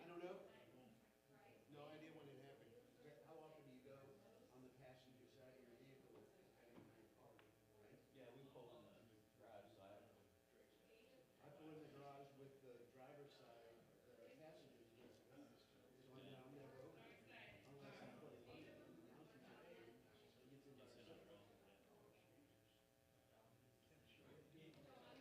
I don't know. No idea when it happened. How often do you go on the passenger side of your vehicle depending on your car, right? Yeah, we pull in the garage, so I have to. I pull in the garage with the driver's side, the passengers with the guns. So I'm never over there unless I'm putting money in. Now she's so he gets in Gets by in on herself. her own.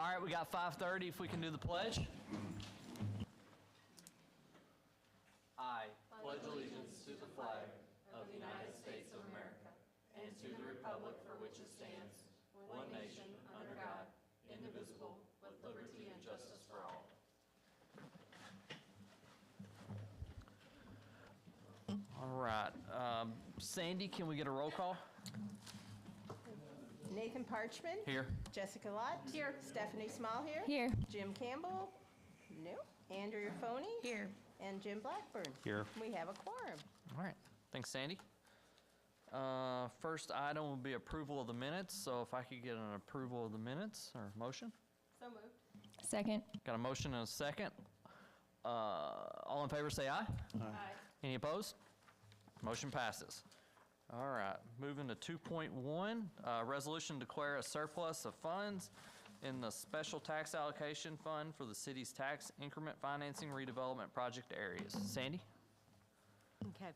All right, we got 5:30. If we can do the pledge. I pledge allegiance to the flag of the United States of America and to the republic for which it stands, one nation, under God, indivisible, with liberty and justice for all. All right. Sandy, can we get a roll call? Nathan Parchman. Here. Jessica Lott. Here. Stephanie Small here. Here. Jim Campbell. No. Andrea Phoney. Here. And Jim Blackburn. Here. We have a quorum. All right. Thanks, Sandy. First item will be approval of the minutes. So if I could get an approval of the minutes or motion. So moved. Second. Got a motion and a second. All in favor say aye. Aye. Any opposed? Motion passes. All right, moving to 2.1, resolution to declare a surplus of funds in the special tax allocation fund for the city's tax increment financing redevelopment project areas. Sandy? Okay.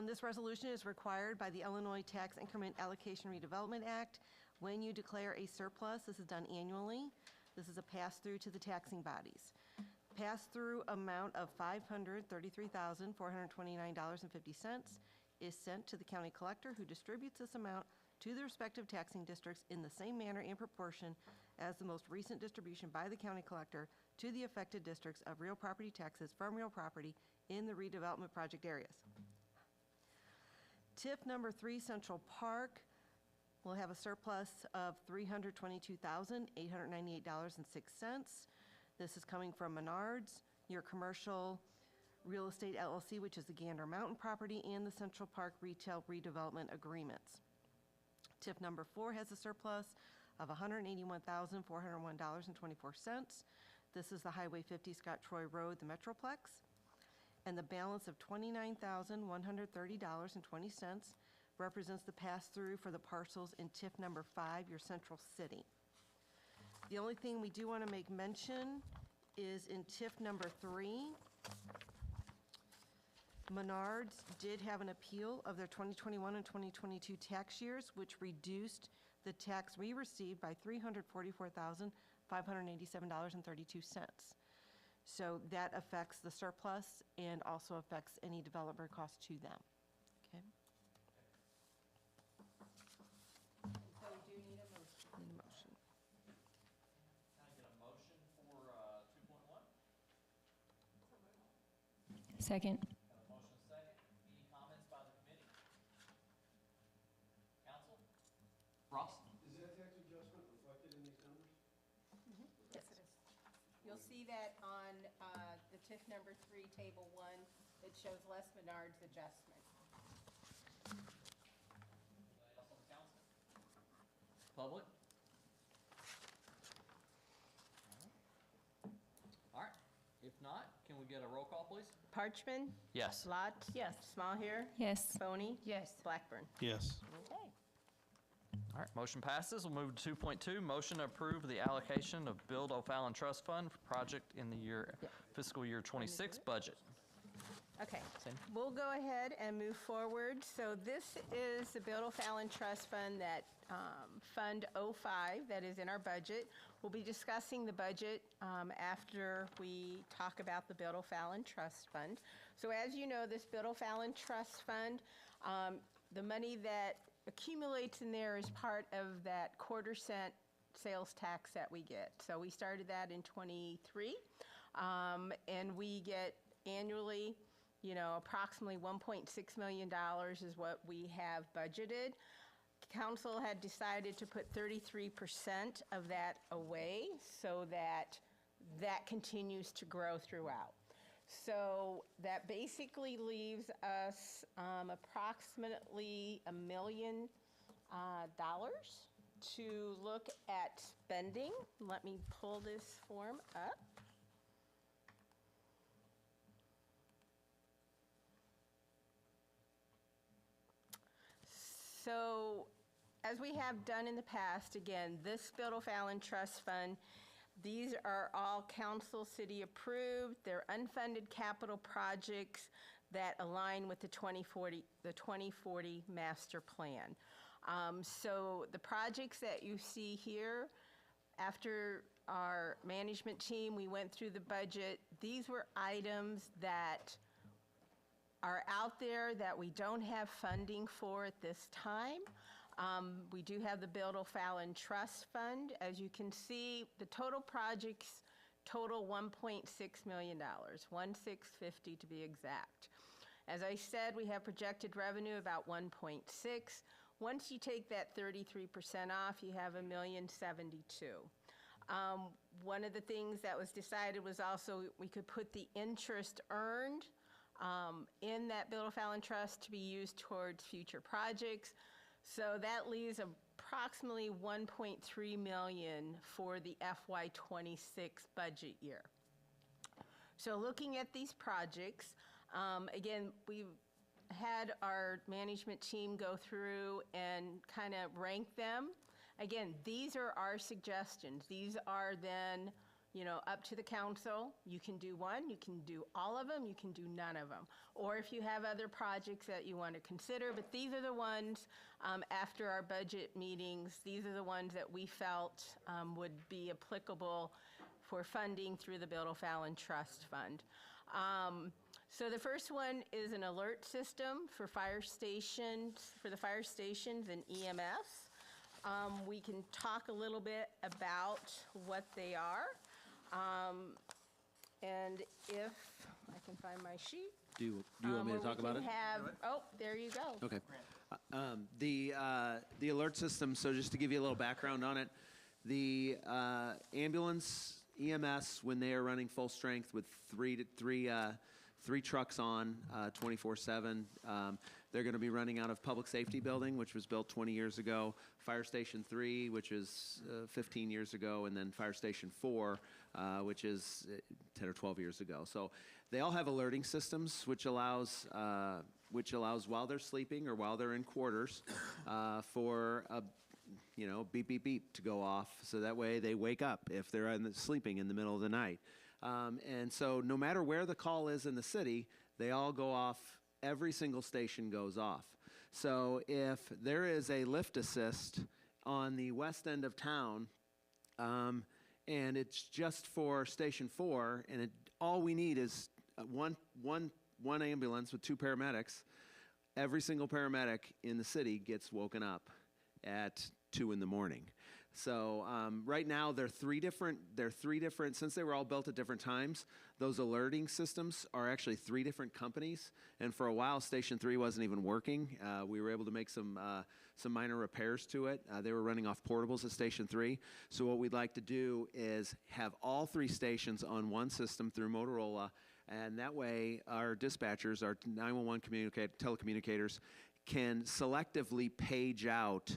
This resolution is required by the Illinois Tax Increment Allocation Redevelopment Act. When you declare a surplus, this is done annually. This is a pass-through to the taxing bodies. Pass-through amount of $533,429.50 is sent to the county collector, who distributes this amount to the respective taxing districts in the same manner and proportion as the most recent distribution by the county collector to the affected districts of real property taxes from real property in the redevelopment project areas. TIF number 3, Central Park, will have a surplus of $322,898.06. This is coming from Menards, your commercial real estate LLC, which is the Gander Mountain property, and the Central Park Retail Redevelopment Agreements. TIF number 4 has a surplus of $181,401.24. This is the Highway 50 Scott Troy Road, the Metroplex. And the balance of $29,130.20 represents the pass-through for the parcels in TIF number 5, your Central City. The only thing we do want to make mention is in TIF number 3, Menards did have an appeal of their 2021 and 2022 tax years, which reduced the tax we received by $344,587.32. So that affects the surplus and also affects any developer cost to them. Okay? So we do need a motion. Need a motion. Can I get a motion for 2.1? Second. Got a motion and a second. Any comments by the committee? Council? Ross? Is that tax adjustment reflected in these numbers? Yes, it is. You'll see that on the TIF number 3, table 1, it shows Les Menard's adjustment. Anybody else on the council? Public? All right. If not, can we get a roll call, please? Parchman. Yes. Lott. Yes. Small here. Yes. Phoney. Yes. Blackburn. Yes. Okay. All right, motion passes. We'll move to 2.2, motion to approve the allocation of Bill O'Fallon Trust Fund for project in the fiscal year 26 budget. Okay, Sandy? we'll go ahead and move forward. So this is the Bill O'Fallon Trust Fund, that Fund 05 that is in our budget. We'll be discussing the budget after we talk about the Bill O'Fallon Trust Fund. So as you know, this Bill O'Fallon Trust Fund, the money that accumulates in there is part of that quarter-cent sales tax that we get. So we started that in '23, and we get annually, approximately $1.6 million is what we have budgeted. Council had decided to put 33% of that away so that that continues to grow throughout. So that basically leaves us approximately $1 million to look at spending. Let me pull this form up. So, as we have done in the past, again, this Bill O'Fallon Trust Fund, these are all council city approved. They're unfunded capital projects that align with the 2040 master plan. So the projects that you see here, after our management team, we went through the budget. These were items that are out there that we don't have funding for at this time. We do have the Bill O'Fallon Trust Fund. As you can see, the total projects total $1.6 million, 1,650 to be exact. As I said, we have projected revenue about 1.6. Once you take that 33% off, you have $1,072,000. One of the things that was decided was also we could put the interest earned in that Bill O'Fallon Trust to be used towards future projects. So that leaves approximately $1.3 million for the FY26 budget year. So looking at these projects, again, we've had our management team go through and kind of rank them. Again, these are our suggestions. These are then, up to the council. You can do one, you can do all of them, you can do none of them. Or if you have other projects that you want to consider, but these are the ones, after our budget meetings, these are the ones that we felt would be applicable for funding through the Bill O'Fallon Trust Fund. So the first one is an alert system for fire stations, for the fire stations and EMS. We can talk a little bit about what they are. And if I can find my sheet. Do you want me to talk about it? Oh, there you go. Okay. The alert system, so just to give you a little background on it, the ambulance EMS, when they are running full strength with three trucks on 24/7, they're going to be running out of Public Safety Building, which was built 20 years ago, Fire Station 3, which is 15 years ago, and then Fire Station 4, which is 10 or 12 years ago. So they all have alerting systems, which allows while they're sleeping or while they're in quarters for a beep, beep, beep to go off, so that way they wake up if they're sleeping in the middle of the night. And so no matter where the call is in the city, they all go off. Every single station goes off. So if there is a lift assist on the west end of town, and it's just for Station 4, and all we need is one ambulance with 2 paramedics, every single paramedic in the city gets woken up at 2 in the morning. So right now, they're three different, since they were all built at different times, those alerting systems are actually 3 different companies. And for a while, Station 3 wasn't even working. We were able to make some minor repairs to it. They were running off portables at Station 3. So what we'd like to do is have all 3 stations on one system through Motorola. And that way, our dispatchers, our 911 telecommunicators, can selectively page out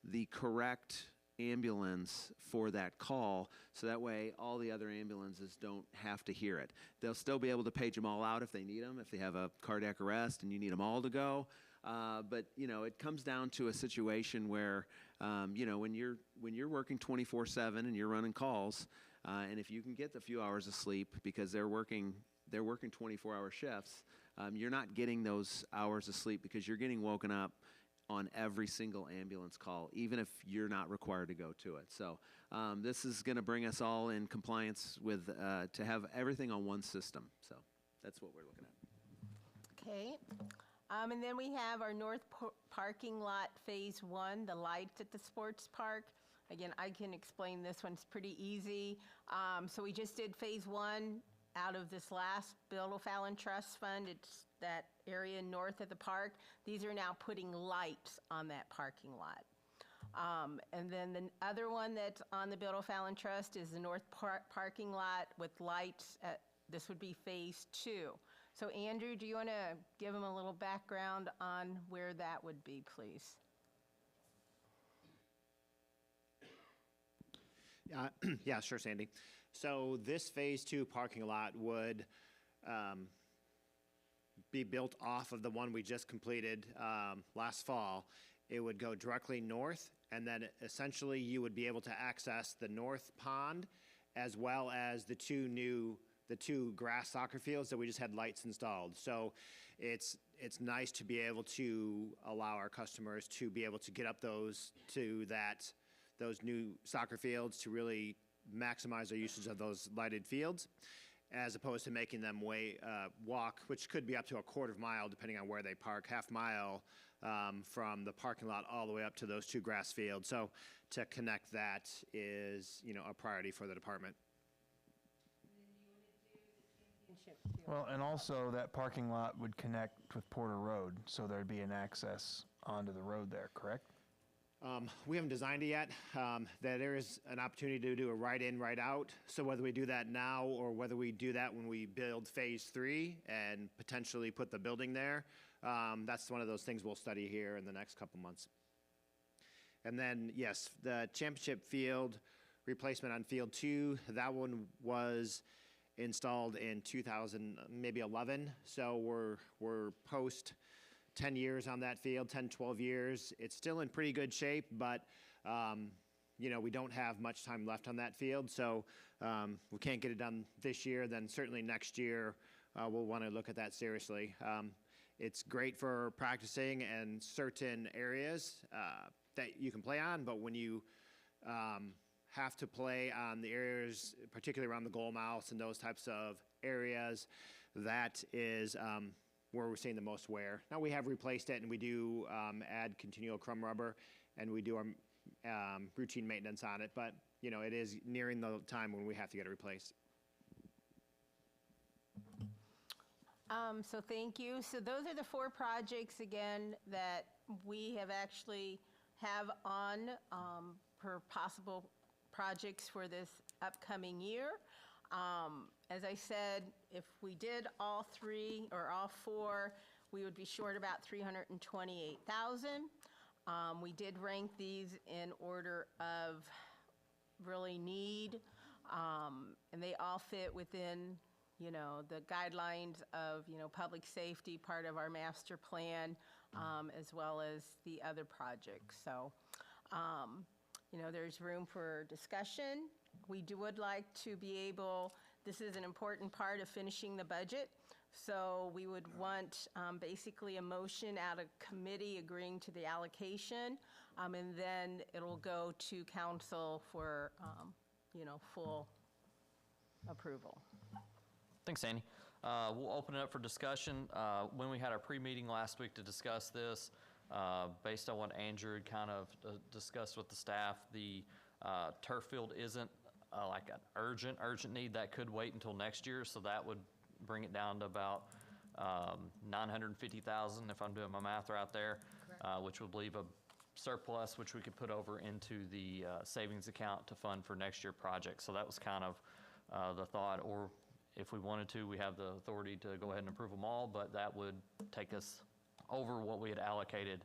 the correct ambulance for that call, so that way all the other ambulances don't have to hear it. They'll still be able to page them all out if they need them, if they have a cardiac arrest and you need them all to go. But it comes down to a situation where when you're working 24/7 and you're running calls, and if you can get the few hours of sleep because they're working 24-hour shifts, you're not getting those hours of sleep because you're getting woken up on every single ambulance call, even if you're not required to go to it. So this is going to bring us all in compliance with, to have everything on one system. So that's what we're looking at. Okay. And then we have our north parking lot, Phase 1, the lights at the sports park. Again, I can explain this one. It's pretty easy. So we just did Phase 1 out of this last Bill O'Fallon Trust Fund. It's that area north of the park. These are now putting lights on that parking lot. And then the other one that's on the Bill O'Fallon Trust is the north parking lot with lights. This would be Phase 2. So Andrew, do you want to give them a little background on where that would be, please? Yeah, sure, Sandy. So this Phase 2 parking lot would be built off of the one we just completed last fall. It would go directly north, and then essentially you would be able to access the north pond as well as the two grass soccer fields that we just had lights installed. So it's nice to be able to allow our customers to be able to get up those new soccer fields to really maximize our usage of those lighted fields, as opposed to making them walk, which could be up to a quarter of a mile, depending on where they park, half mile from the parking lot all the way up to those two grass fields. So to connect that is, a priority for the department. Well, and also that parking lot would connect with Porter Road, so there'd be an access onto the road there, correct? We haven't designed it yet. There is an opportunity to do a right-in, right-out. So whether we do that now or whether we do that when we build Phase 3 and potentially put the building there, that's one of those things we'll study here in the next couple months. And then, yes, the championship field replacement on Field 2, that one was installed in 2011. So we're post 10 years on that field, 10, 12 years. It's still in pretty good shape, but, we don't have much time left on that field. So we can't get it done this year, then certainly next year we'll want to look at that seriously. It's great for practicing in certain areas that you can play on, but when you have to play on the areas, particularly around the goal mouths and those types of areas, that is where we're seeing the most wear. Now, we have replaced it, and we do add continual crumb rubber, and we do our routine maintenance on it, but, it is nearing the time when we have to get it replaced. So thank you. So those are the 4 projects, again, that we have on for possible projects for this upcoming year. As I said, if we did all 3 or all 4, we would be short about $328,000. We did rank these in order of really need, and they all fit within, the guidelines of, public safety, part of our master plan, as well as the other projects. So, there's room for discussion. We would like to be able, this is an important part of finishing the budget, so we would want basically a motion out of committee agreeing to the allocation, and then it'll go to council for, full approval. Thanks, Annie. We'll open it up for discussion. When we had our pre-meeting last week to discuss this, based on what Andrew had kind of discussed with the staff, the turf field isn't like an urgent need. That could wait until next year, so that would bring it down to about $950,000 if I'm doing my math right there, which would leave a surplus which we could put over into the savings account to fund for next year projects. So that was kind of the thought, or if we wanted to, we have the authority to go ahead and approve them all, but that would take us over what we had allocated,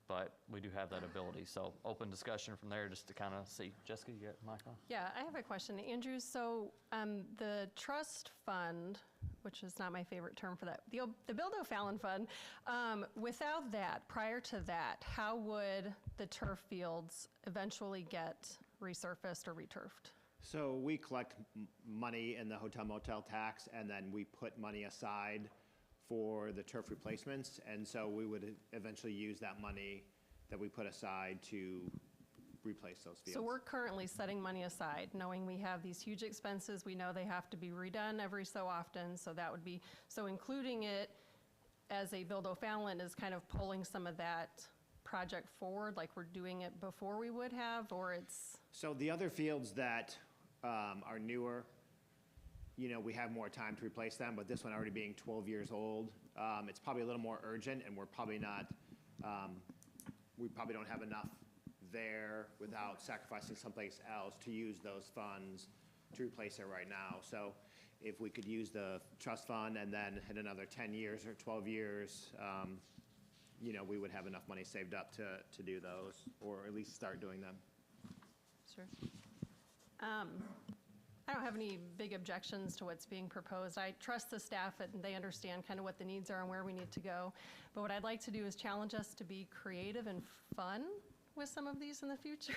but we do have that ability. So open discussion from there just to kind of see. Jessica, you got mic on? Yeah, I have a question. Andrew, so the trust fund, which is not my favorite term for that, the Bill O'Fallon Fund, without that, prior to that, how would the turf fields eventually get resurfaced or returfed? So we collect money in the hotel motel tax, and then we put money aside for the turf replacements, and so we would eventually use that money that we put aside to replace those fields. So we're currently setting money aside, knowing we have these huge expenses. We know they have to be redone every so often, so that would be, so including it as a Bill O'Fallon is kind of pulling some of that project forward, like we're doing it before we would have, or it's? So the other fields that are newer, we have more time to replace them, but this one already being 12 years old, it's probably a little more urgent, and we're probably not, we probably don't have enough there without sacrificing someplace else to use those funds to replace it right now. So if we could use the trust fund and then in another 10 years or 12 years, we would have enough money saved up to do those, or at least start doing them. Sure. I don't have any big objections to what's being proposed. I trust the staff and they understand kind of what the needs are and where we need to go. But what I'd like to do is challenge us to be creative and fun with some of these in the future.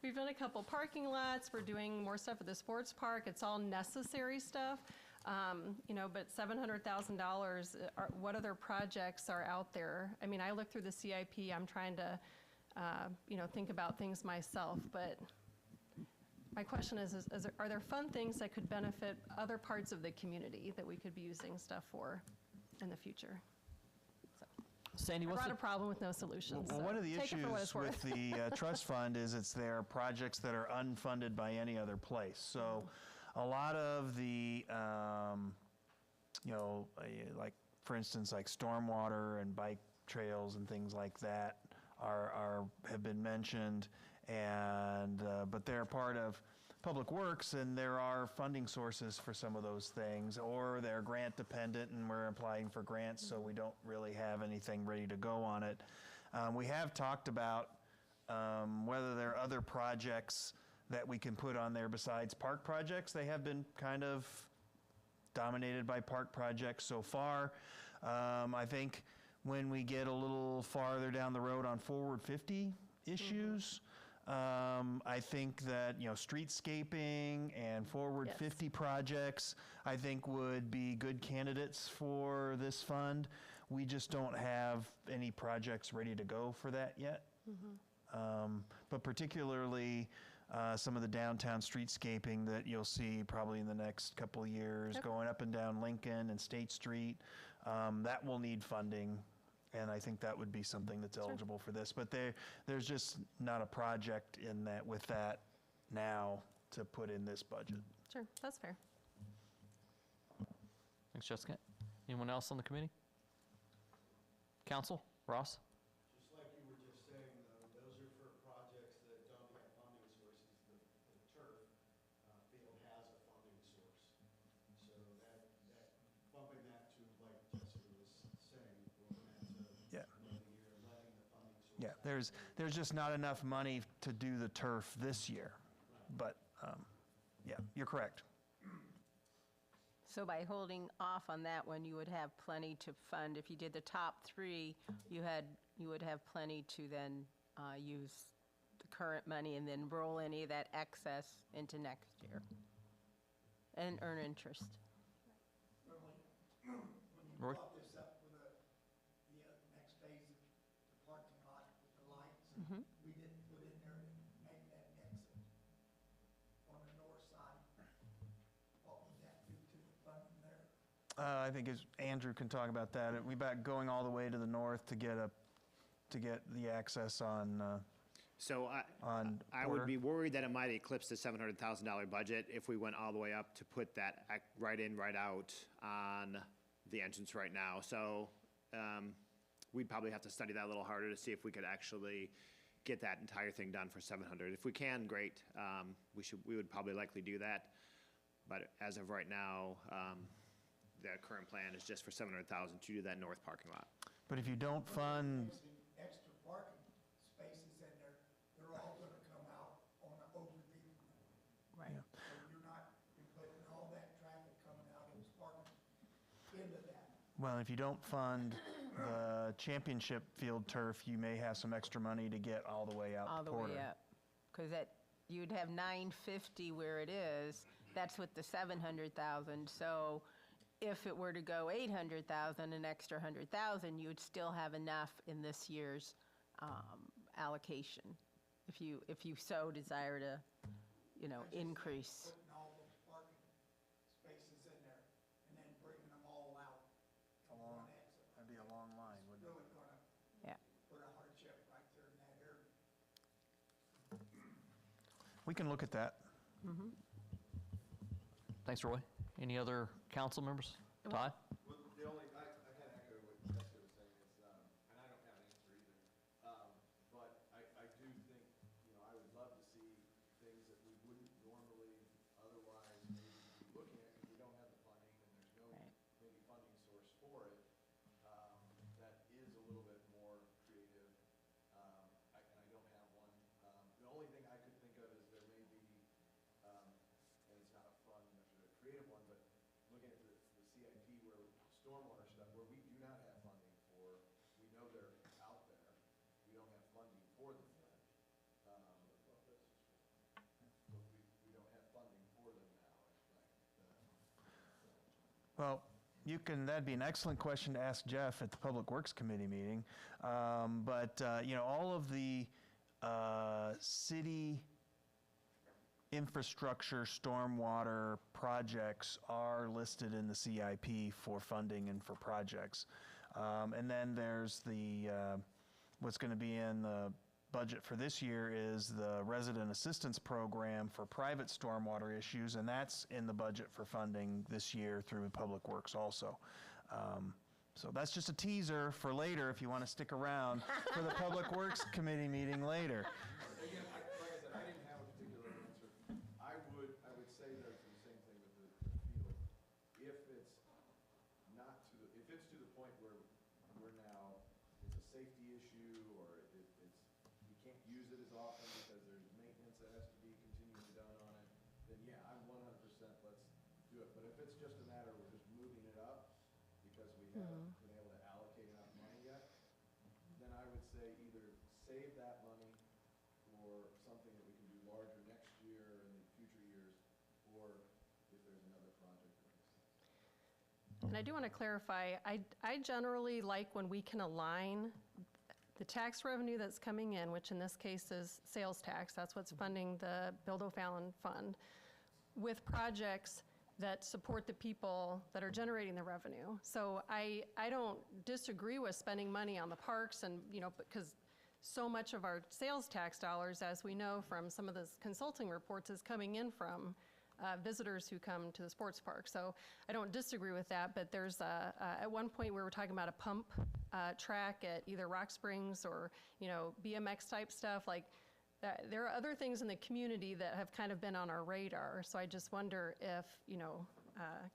We've done a couple parking lots. We're doing more stuff at the sports park. It's all necessary stuff. But $700,000, what other projects are out there? I mean, I look through the CIP. I'm trying to, think about things myself, but my question are there fun things that could benefit other parts of the community that we could be using stuff for in the future? Sandy, I what's brought the, a problem with no solutions. Well, so one of the take it for what issues it's with worth. the trust fund is it's their projects that are unfunded by any other place. So a lot of the, like, for instance, like stormwater and bike trails and things like that have been mentioned, and but they're part of Public Works, and there are funding sources for some of those things, or they're grant dependent, and we're applying for grants, so we don't really have anything ready to go on it. We have talked about whether there are other projects that we can put on there besides park projects. They have been kind of dominated by park projects so far. I think when we get a little farther down the road on Forward 50 issues, I think that, streetscaping and Forward Yes. 50 projects, I think would be good candidates for this fund. We just don't have any projects ready to go for that yet. But particularly some of the downtown streetscaping that you'll see probably in the next couple of years, going up and down Lincoln and State Street, that will need funding. And I think that would be something that's eligible for this. But there's just not a project in that with that now to put in this budget. Sure, that's fair. thanks, Jessica. Anyone else on the committee? Council, Ross? Just like you were just saying, though, those are for projects that don't have funding sources. The turf field has a funding source. So that bumping that to, like Jessica was saying, bumping that to Yeah. another year, letting the funding source. Yeah, there's just not enough money to do the turf this year. But, yeah, you're correct. So by holding off on that one, you would have plenty to fund. If you did the top three, you would have plenty to then use the current money and then roll any of that excess into next year and earn interest. Roy? Brought this up with the next phase of the parking lot with the lights. We didn't put in there to make that exit on the north side. What would that do to the funding there? I think Andrew can talk about that. We back going all the way to the north to get the access on So I Porter. would be worried that it might eclipse the $700,000 budget if we went all the way up to put that right in, right out on the entrance right now. So we'd probably have to study that a little harder to see if we could actually get that entire thing done for 700. If we can, great. We would probably likely do that. But as of right now, the current plan is just for 700,000 to do that north parking lot. But if you don't fund, Extra parking spaces in there, they're all gonna come out on the overview. Right. So you're putting all that traffic coming out of this parking into that. well, if you don't fund the championship field turf, you may have some extra money to get all the way out All to the Porter. way up. Because you'd have 950 where it is, that's with the 700,000. So if it were to go 800,000, an extra 100,000, you'd still have enough in this year's allocation, if you so desire to, increase. Putting all those parking spaces in there and then bringing them all out from one exit. That'd be a long line, wouldn't it? Really gonna Yeah. put a hardship right there in that area. We can look at that. Thanks, Roy. Any other council members? Todd? Well, the only, I kind of echo what Jessica was saying is, and I don't have an answer either, but I do think, I would love to see things that we wouldn't normally otherwise maybe be looking at because we don't have the funding and there's no Right. maybe funding source for it. That is a little bit more creative, and I don't have one. The only thing I could think of is there may be, and it's not a fun, necessarily a creative one, but looking at the CIP where stormwater stuff, where we do not have funding for, we know they're out there, we don't have funding for them yet. But we don't have funding for them now, Well, that'd be an excellent question to ask Jeff at the Public Works Committee meeting. But all of the city infrastructure, stormwater projects are listed in the CIP for funding and for projects. And then there's what's going to be in the budget for this year is the resident assistance program for private stormwater issues, and that's in the budget for funding this year through Public Works also. So that's just a teaser for later if you want to stick around for the Public Works Committee meeting later. Again, like I said, I didn't have a particular answer. I would say though, it's the same thing with the field. If it's if it's to the point where we're now, it's a safety issue, or we can't use it as often because there's maintenance that has to be continually done on it, then yeah, I'm 100% let's do it. But if it's just a matter of just moving it up because we haven't been able to allocate enough money yet, then I would say either save that money for something that we can do larger next year and in future years, or if there's another project that makes sense. And I do want to clarify, I generally like when we can align the tax revenue that's coming in, which in this case is sales tax, that's what's funding the Bill O'Fallon Fund, with projects that support the people that are generating the revenue. So I don't disagree with spending money on the parks and, because so much of our sales tax dollars, as we know from some of the consulting reports, is coming in from visitors who come to the sports park. So I don't disagree with that, but there's at one point we were talking about a pump track at either Rock Springs or, BMX type stuff. Like, there are other things in the community that have kind of been on our radar. So I just wonder if,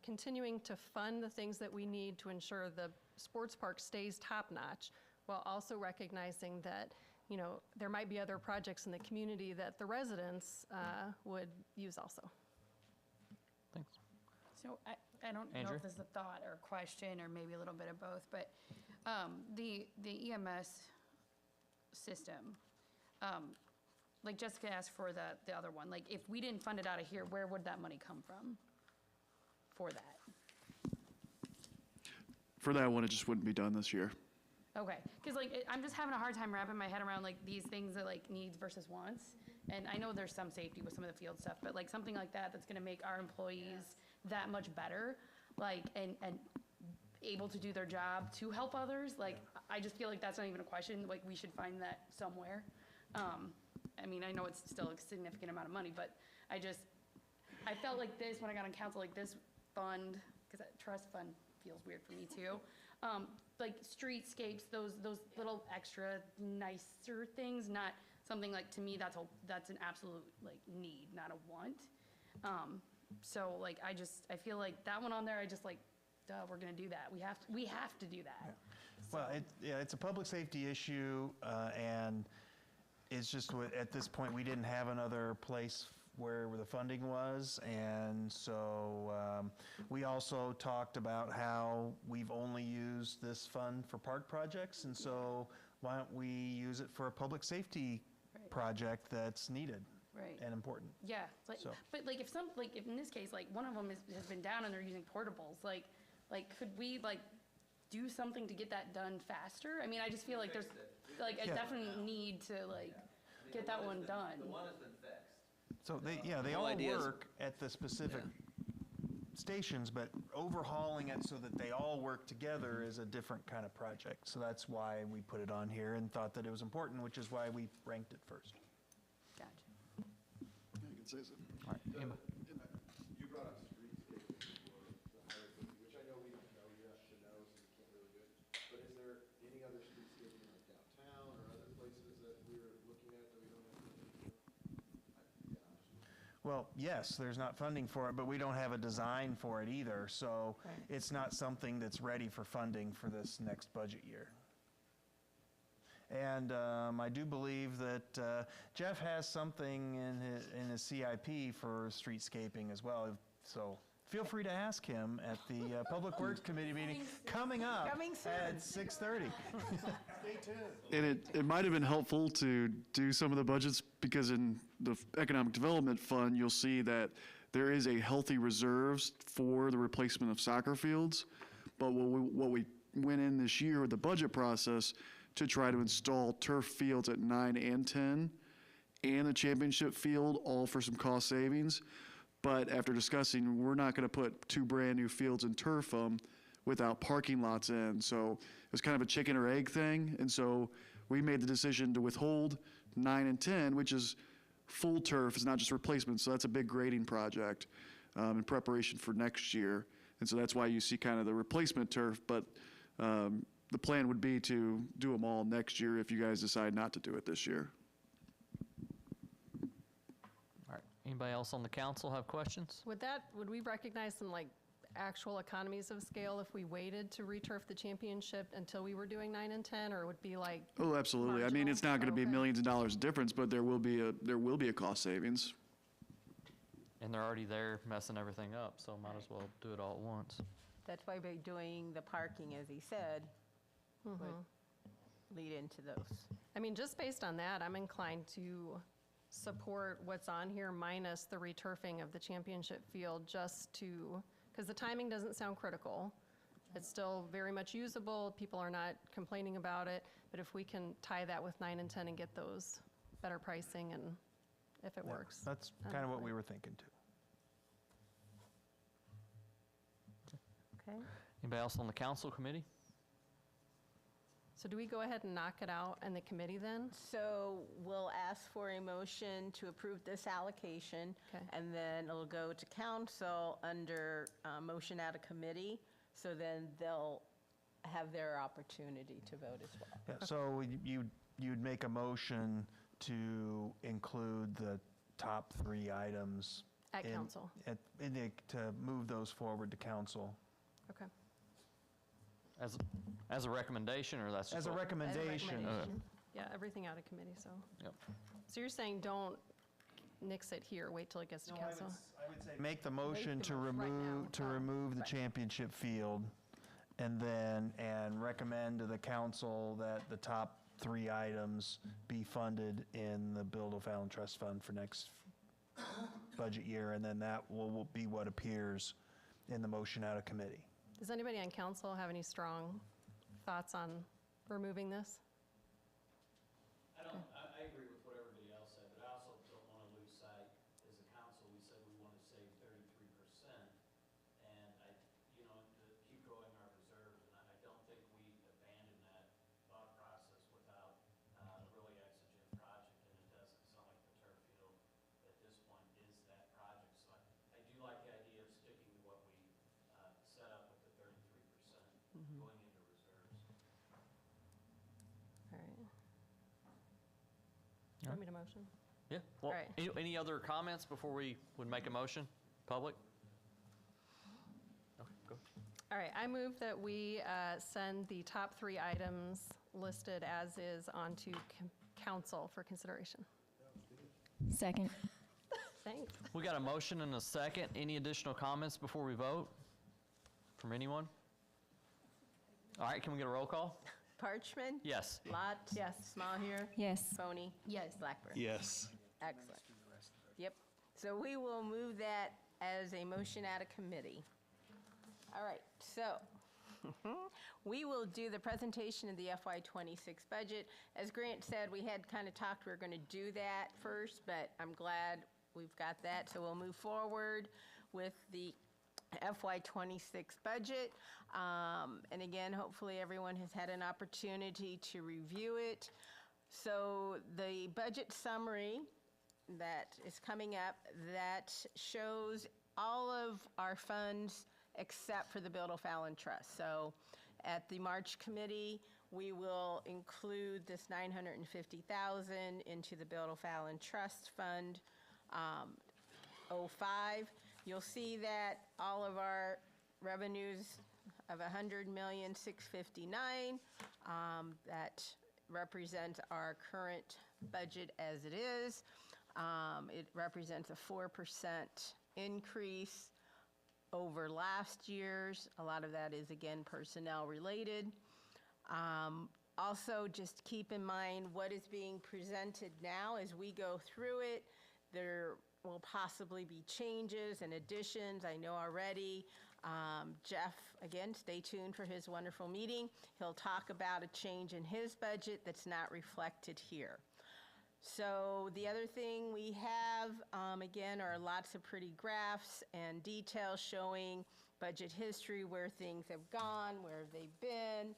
continuing to fund the things that we need to ensure the sports park stays top-notch, while also recognizing that, there might be other projects in the community that the residents would use also. Thanks. So I don't know Andrew? if this is a thought or a question or maybe a little bit of both, but the EMS system, like Jessica asked for the other one, like if we didn't fund it out of here, where would that money come from for that? For that one, it just wouldn't be done this year. Okay, because I'm just having a hard time wrapping my head around like these things that like needs versus wants. And I know there's some safety with some of the field stuff, but like something like that's gonna make our employees that much better, like, and able to do their job to help others. Like, I just feel like that's not even a question. Like, we should find that somewhere. I mean, I know it's still a significant amount of money, but I felt like this when I got on council, like this fund, because that trust fund feels weird for me too. Like streetscapes, those little extra nicer things, not something like, to me, that's an absolute like need, not a want. So like, I feel like that one on there, I just like, duh, we're gonna do that. We have to do that. Yeah. Well, it's a public safety issue, and it's just at this point, we didn't have another place where the funding was, and so we also talked about how we've only used this fund for park projects, and so why don't we use it for a public safety project that's needed and important. Yeah, like, So. but like if in this case, like one of them has been down and they're using portables, like could we like do something to get that done faster? I mean, I just feel like there's like a definite need to like get that one done. The one has been fixed. So they all work at the specific stations, but overhauling it so that they all work together is a different kind of project. So that's why we put it on here and thought that it was important, which is why we ranked it first. Gotcha. Yeah, you can say so. All right. Emma. You brought up streetscaping before, the higher fee, which I know we don't know yet to know, so we can't really do it. But is there any other streetscaping like downtown or other places that we're looking at that we don't have funding for? Well, yes, there's not funding for it, but we don't have a design for it either. So it's not something that's ready for funding for this next budget year. And I do believe that Jeff has something in his CIP for streetscaping as well. So feel free to ask him at the Public Works Committee meeting coming up at 6:30. Stay tuned. And it might have been helpful to do some of the budgets, because in the Economic Development Fund, you'll see that there is a healthy reserves for the replacement of soccer fields. But what we went in this year with the budget process to try to install turf fields at 9 and 10 and the championship field, all for some cost savings. But after discussing, we're not going to put 2 brand-new fields and turf them without parking lots in. So it was kind of a chicken or egg thing. And so we made the decision to withhold 9 and 10, which is full turf. It's not just replacement. So that's a big grading project in preparation for next year. And so that's why you see kind of the replacement turf. But the plan would be to do them all next year if you guys decide not to do it this year. All right, anybody else on the council have questions? Would we recognize some like actual economies of scale if we waited to returf the championship until we were doing 9 and 10, or it would be like? Oh, absolutely. I mean, it's not going to be Okay. millions of dollars difference, but there will be a cost savings. And they're already there messing everything up, so might as well do it all at once. That's why by doing the parking, as he said, would lead into those. I mean, just based on that, I'm inclined to support what's on here minus the returfing of the championship field, just to, because the timing doesn't sound critical. It's still very much usable. People are not complaining about it. But if we can tie that with 9 and 10 and get those better pricing, and if it works. That's I'm kind of what fine. we were thinking too. Okay. Anybody else on the council committee? So do we go ahead and knock it out in the committee then? So we'll ask for a motion to approve this allocation. Okay. And then it'll go to council under motion out of committee. So then they'll have their opportunity to vote as well. Yeah, so you'd make a motion to include the top 3 items. At in- council. To move those forward to council. Okay. As a recommendation, or that's just? As a what- recommendation. Recommendation. Yeah, everything out of committee, so. Yep. So you're saying don't nix it here, wait till it gets to council? I would say make the motion to right now, remove the right. championship field, and recommend to the council that the top 3 items be funded in the Build O'Fallon Trust Fund for next budget year, and then that will be what appears in the motion out of committee. Does anybody on council have any strong thoughts on removing this? I agree with what everybody else said, but I also don't want to lose sight, as a council, we said we want to save 33%. And to keep growing our reserves, and I don't think we abandon that thought process without a really exigent project. And it doesn't sound like the turf field at this point is that project. So I do like the idea of sticking to what we set up with the 33% going into reserves. All right. Want me to motion? Yeah, well, All right. any other comments before we would make a motion? Public? Okay, go. All right, I move that we send the top 3 items listed as is onto council for consideration. Second. Thanks. We got a motion and a second. Any additional comments before we vote from anyone? All right, can we get a roll call? Parchman? Yes. Lot? Yes. Small here? Yes. Boney? Yes. Blackburn? Yes. Excellent. Yep. So we will move that as a motion out of committee. All right, so we will do the presentation of the FY26 budget. As Grant said, we had kind of talked, we were going to do that first, but I'm glad we've got that. So we'll move forward with the FY26 budget. And again, hopefully everyone has had an opportunity to review it. So the budget summary that is coming up, that shows all of our funds except for the Build O'Fallon Trust. So at the March committee, we will include this $950,000 into the Build O'Fallon Trust Fund 05. You'll see that all of our revenues of $100,659,000, that represents our current budget as it is. It represents a 4% increase over last year's. A lot of that is, again, personnel related. Also, just keep in mind what is being presented now as we go through it. There will possibly be changes and additions. I know already. Jeff, again, stay tuned for his wonderful meeting. He'll talk about a change in his budget that's not reflected here. So the other thing we have, again, are lots of pretty graphs and details showing budget history, where things have gone, where they've been.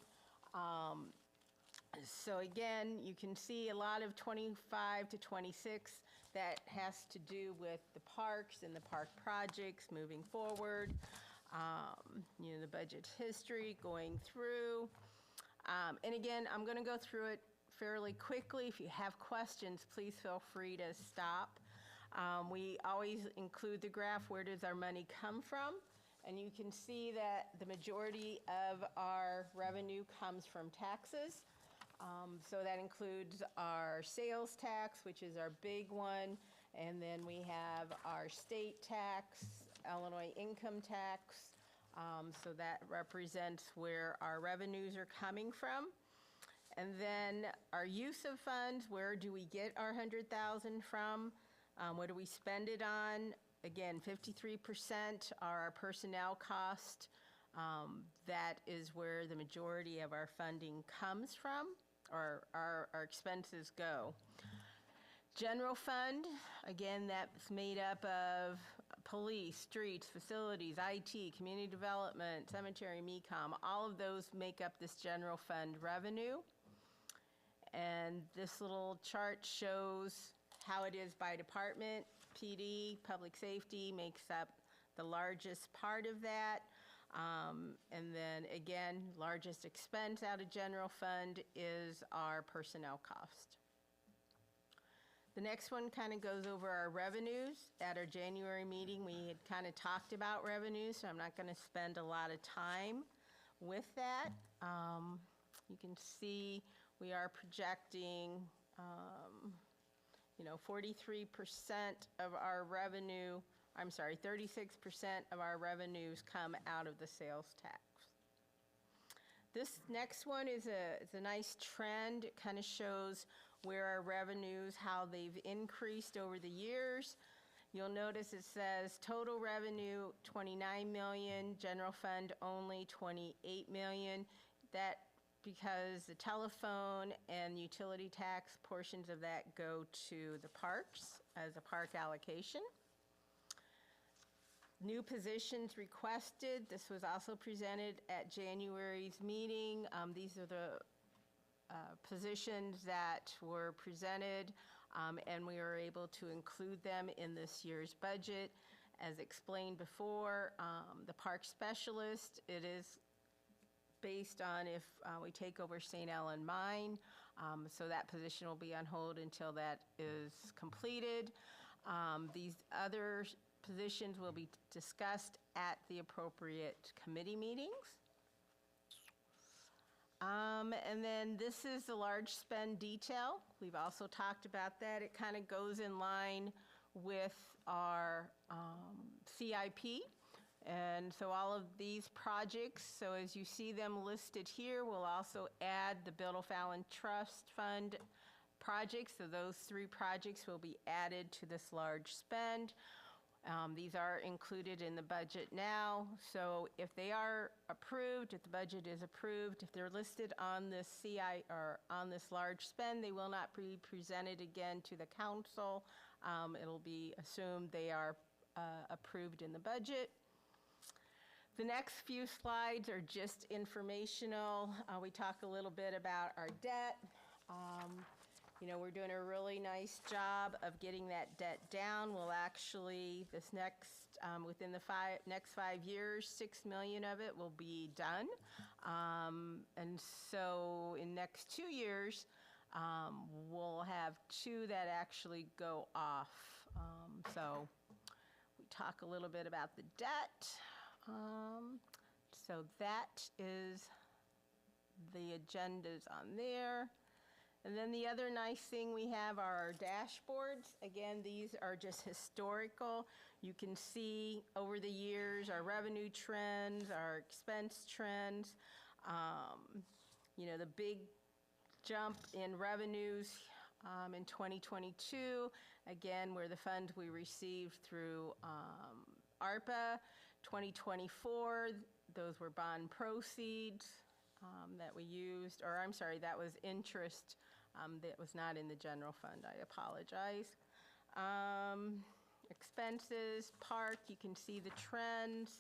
So again, you can see a lot of 25 to 26 that has to do with the parks and the park projects moving forward. You know, the budget history going through. And again, I'm going to go through it fairly quickly. If you have questions, please feel free to stop. We always include the graph, where does our money come from? And you can see that the majority of our revenue comes from taxes. So that includes our sales tax, which is our big one, and then we have our state tax, Illinois income tax. So that represents where our revenues are coming from. And then our use of funds, where do we get our $100,000 from? What do we spend it on? Again, 53% are our personnel cost. That is where the majority of our funding comes from, or our expenses go. General fund, again, that's made up of police, streets, facilities, IT, community development, cemetery, MECOM. All of those make up this general fund revenue. And this little chart shows how it is by department. PD, public safety, makes up the largest part of that. And then again, largest expense out of general fund is our personnel cost. The next one kind of goes over our revenues. At our January meeting, we had kind of talked about revenues, so I'm not going to spend a lot of time with that. You can see we are projecting, 43% of our revenue, 36% of our revenues come out of the sales tax. This next one is a nice trend. It kind of shows where our revenues, how they've increased over the years. You'll notice it says total revenue, 29 million, general fund only 28 million. That because the telephone and utility tax portions of that go to the parks as a park allocation. New positions requested. This was also presented at January's meeting. These are the positions that were presented, and we were able to include them in this year's budget. As explained before, the park specialist, it is based on if we take over St. Ellen Mine, so that position will be on hold until that is completed. These other positions will be discussed at the appropriate committee meetings. And then this is the large spend detail. We've also talked about that. It kind of goes in line with our CIP. And so all of these projects, so as you see them listed here, we'll also add the Bill O'Fallon Trust Fund projects. So those 3 projects will be added to this large spend. These are included in the budget now. So if they are approved, if the budget is approved, if they're listed on this CI or on this large spend, they will not be presented again to the council. It'll be assumed they are approved in the budget. The next few slides are just informational. We talk a little bit about our debt. We're doing a really nice job of getting that debt down. We'll actually, within the next 5 years, 6 million of it will be done. And so in next 2 years, we'll have 2 that actually go off. So we talk a little bit about the debt. So that is the agendas on there. And then the other nice thing we have are our dashboards. Again, these are just historical. You can see over the years our revenue trends, our expense trends. The big jump in revenues in 2022, again, were the funds we received through ARPA. 2024, those were bond proceeds that we used, that was interest that was not in the general fund. I apologize. Expenses, park, you can see the trends,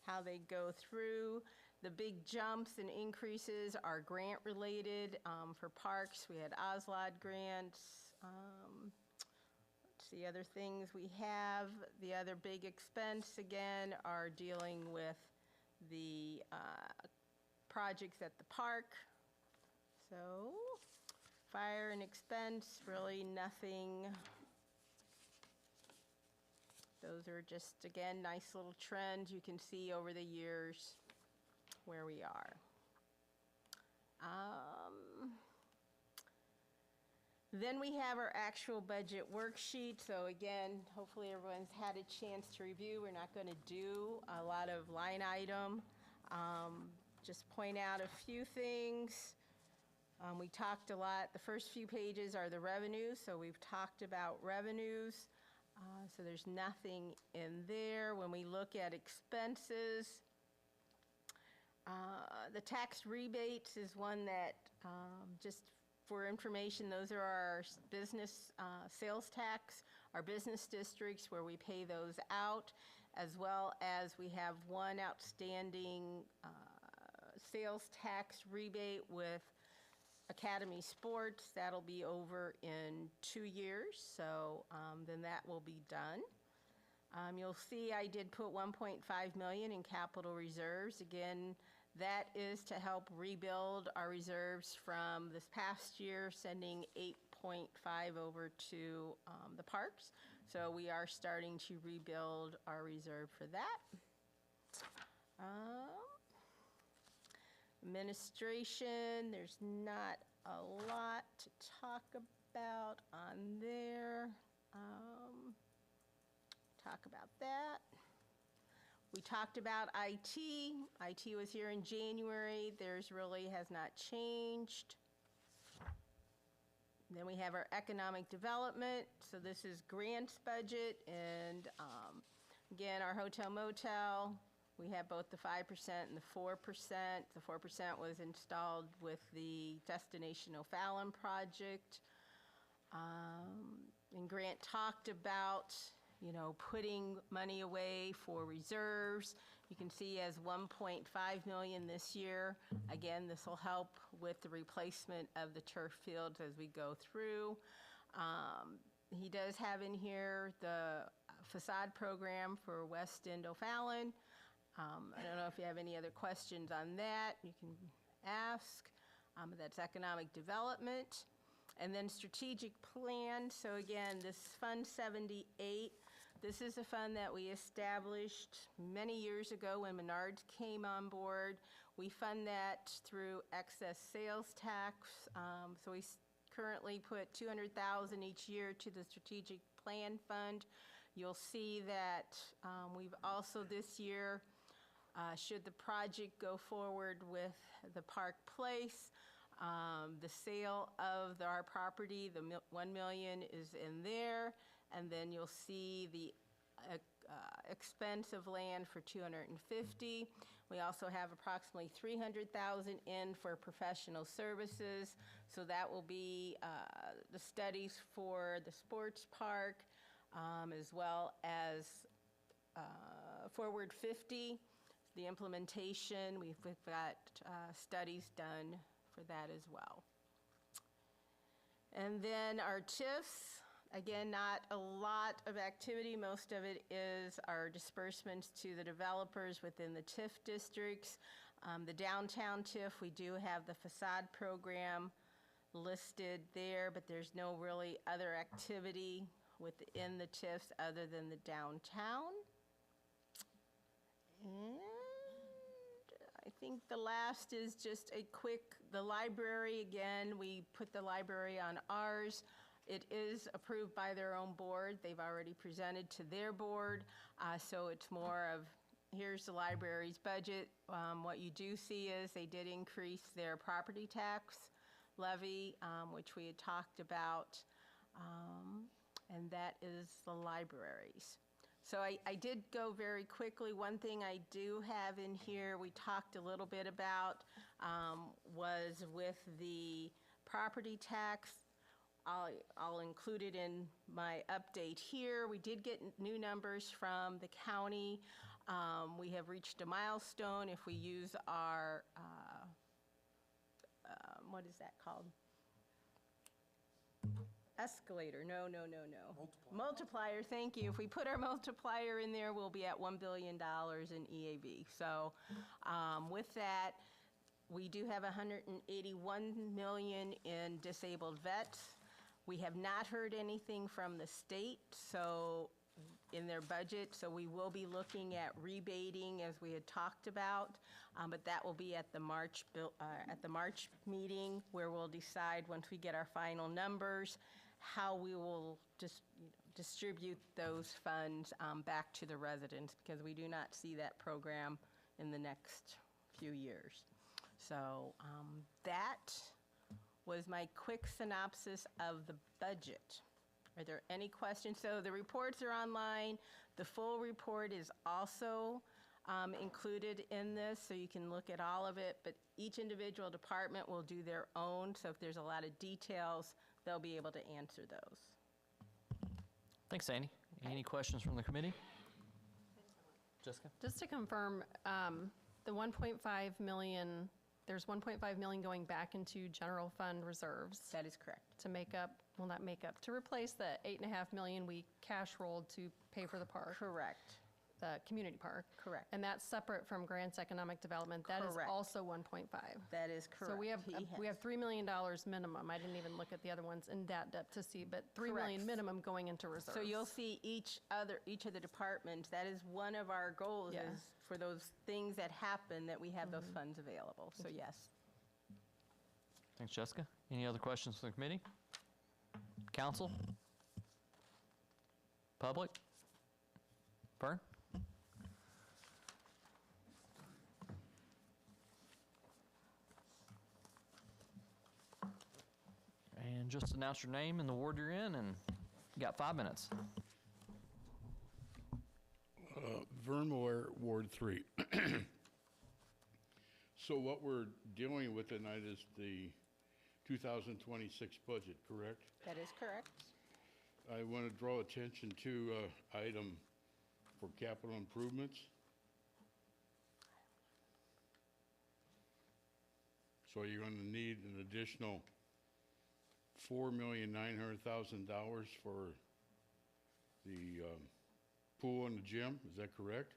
how they go through. The big jumps and increases are grant-related. For parks, we had OSLOD grants. Let's see, other things we have. The other big expense, again, are dealing with the projects at the park. So, fire and expense, really nothing. Those are just, again, nice little trends you can see over the years where we are. Then we have our actual budget worksheet. So again, hopefully everyone's had a chance to review. We're not going to do a lot of line item. Just point out a few things. We talked a lot. The first few pages are the revenues. So we've talked about revenues. So there's nothing in there. When we look at expenses, the tax rebates is one that, just for information, those are our business sales tax, our business districts where we pay those out, as well as we have one outstanding sales tax rebate with Academy Sports. That'll be over in 2 years, so then that will be done. You'll see I did put $1.5 million in capital reserves. Again, that is to help rebuild our reserves from this past year, sending 8.5 over to the parks. So we are starting to rebuild our reserve for that. Administration, there's not a lot to talk about on there. Talk about that. We talked about IT. IT was here in January. Theirs really has not changed. Then we have our economic development. So this is grants budget, and again, our hotel motel. We have both the 5% and the 4%. The 4% was installed with the Destination O'Fallon project. And Grant talked about, you know, putting money away for reserves. You can see as $1.5 million this year. Again, this will help with the replacement of the turf fields as we go through. He does have in here the facade program for West End O'Fallon. I don't know if you have any other questions on that. You can ask. That's economic development. And then strategic plan. So again, this Fund 78, this is a fund that we established many years ago when Menards came on board. We fund that through excess sales tax. So we currently put $200,000 each year to the strategic plan fund. You'll see that we've also this year, should the project go forward with the Park Place, the sale of our property, the $1 million is in there, and then you'll see the expense of land for $250,000. We also have approximately $300,000 in for professional services, so that will be the studies for the sports park, as well as Forward 50, the implementation. We've got studies done for that as well. And then our TIFs, again, not a lot of activity. Most of it is our disbursements to the developers within the TIF districts. The downtown TIF, we do have the facade program listed there, but there's no really other activity within the TIFs other than the downtown. And I think the last is just a quick, the library, again, we put the library on ours. It is approved by their own board. They've already presented to their board. So it's more of, here's the library's budget. What you do see is they did increase their property tax levy, which we had talked about. And that is the libraries. So I did go very quickly. One thing I do have in here, we talked a little bit about, was with the property tax, I'll include it in my update here. We did get new numbers from the county. We have reached a milestone if we use our, what is that called? Escalator, no. Multiplier, thank you. If we put our multiplier in there, we'll be at $1 billion in EAV. So with that, we do have 181 million in disabled vets. We have not heard anything from the state, so in their budget, so we will be looking at rebating as we had talked about, but that will be at the March meeting where we'll decide once we get our final numbers how we will just distribute those funds back to the residents, because we do not see that program in the next few years. So that was my quick synopsis of the budget. Are there any questions? So the reports are online. The full report is also included in this, so you can look at all of it, but each individual department will do their own, so if there's a lot of details, they'll be able to answer those. Thanks, Sandy. Any questions from the committee? Jessica? Just to confirm, the 1.5 million, there's 1.5 million going back into general fund reserves. That is correct. To make up, well, not make up, to replace the 8.5 million we cash rolled to pay for the park. Correct. The community park. Correct. And that's separate from grants economic development. That is Correct. also 1.5. That is correct. So we have He has- $3 million minimum. I didn't even look at the other ones in that depth to see, but $3 million Correct. minimum going into reserves. So you'll see each of the departments, that is one of our goals, Yeah. is for those things that happen, that we have those funds available. So yes. Thanks, Jessica. Any other questions from the committee? Council? Public? Vern? And just announce your name and the ward you're in, and you got 5 minutes. Vern Moore, Ward 3. So what we're dealing with tonight is the 2026 budget, correct? That is correct. I want to draw attention to item for capital improvements. So you're going to need an additional $4,900,000 for the pool and the gym, is that correct?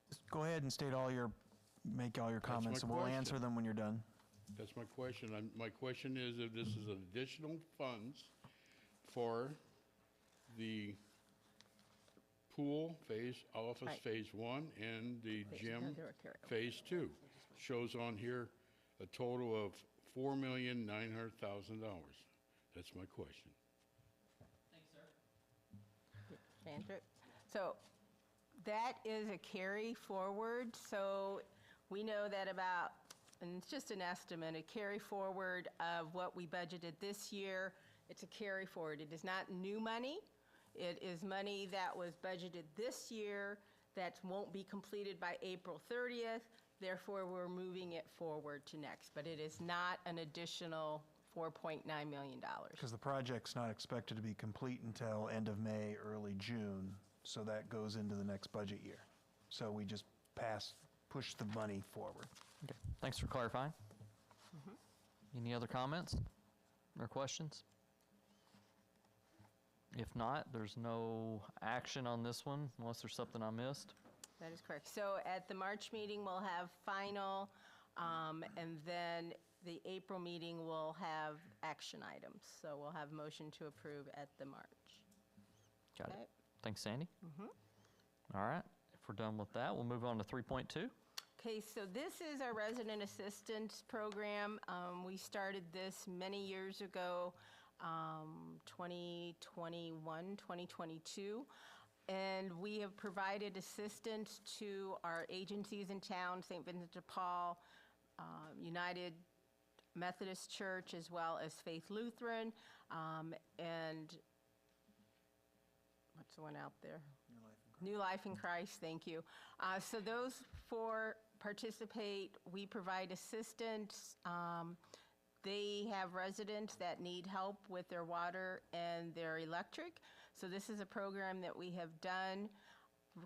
Just go ahead and make all your comments, and we'll answer them when you're done. That's my question. My question is if this is additional funds for the pool office Right. phase 1 and the gym Carry over. phase 2. Shows on here a total of $4,900,000. That's my question. Andrew? So that is a carry forward. So we know that about, and it's just an estimate, a carry forward of what we budgeted this year. It's a carry forward. It is not new money. It is money that was budgeted this year that won't be completed by April 30th. Therefore, we're moving it forward to next. But it is not an additional $4.9 million. Because the project's not expected to be complete until end of May, early June, so that goes into the next budget year. So we just push the money forward. Okay, thanks for clarifying. Any other comments or questions? If not, there's no action on this one unless there's something I missed. That is correct. So at the March meeting, we'll have final, and then the April meeting will have action items. So we'll have motion to approve at the March. Got Okay. it. Thanks, Sandy. All right, if we're done with that, we'll move on to 3.2. Okay, so this is our resident assistance program. We started this many years ago, 2021, 2022. And we have provided assistance to our agencies in town, St. Vincent de Paul, United Methodist Church, as well as Faith Lutheran, and what's the one out there? New Life in Christ, thank you. So those 4 participate. We provide assistance. They have residents that need help with their water and their electric. So this is a program that we have done.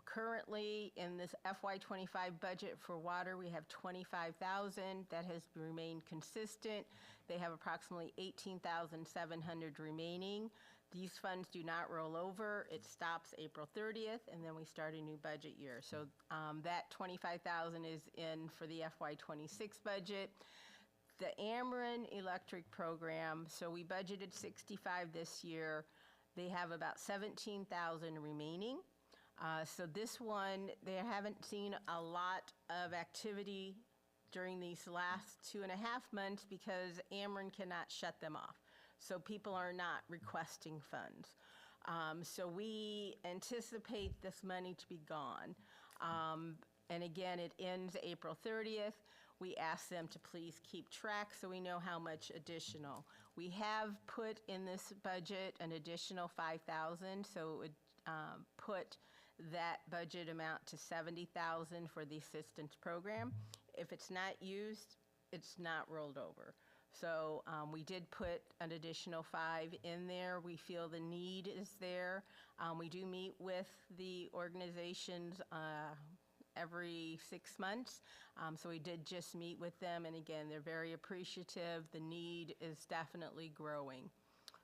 Currently, in this FY25 budget for water, we have $25,000. That has remained consistent. They have approximately $18,700 remaining. These funds do not roll over. It stops April 30th, and then we start a new budget year. So that $25,000 is in for the FY26 budget. The Ameren Electric Program, so we budgeted 65 this year. They have about 17,000 remaining. So this one, they haven't seen a lot of activity during these last 2.5 months because Ameren cannot shut them off. So people are not requesting funds. So we anticipate this money to be gone. And again, it ends April 30th. We ask them to please keep track so we know how much additional. We have put in this budget an additional $5,000, so it would put that budget amount to $70,000 for the assistance program. If it's not used, it's not rolled over. So we did put an additional $5 in there. We feel the need is there. We do meet with the organizations every 6 months. So we did just meet with them, and again, they're very appreciative. The need is definitely growing.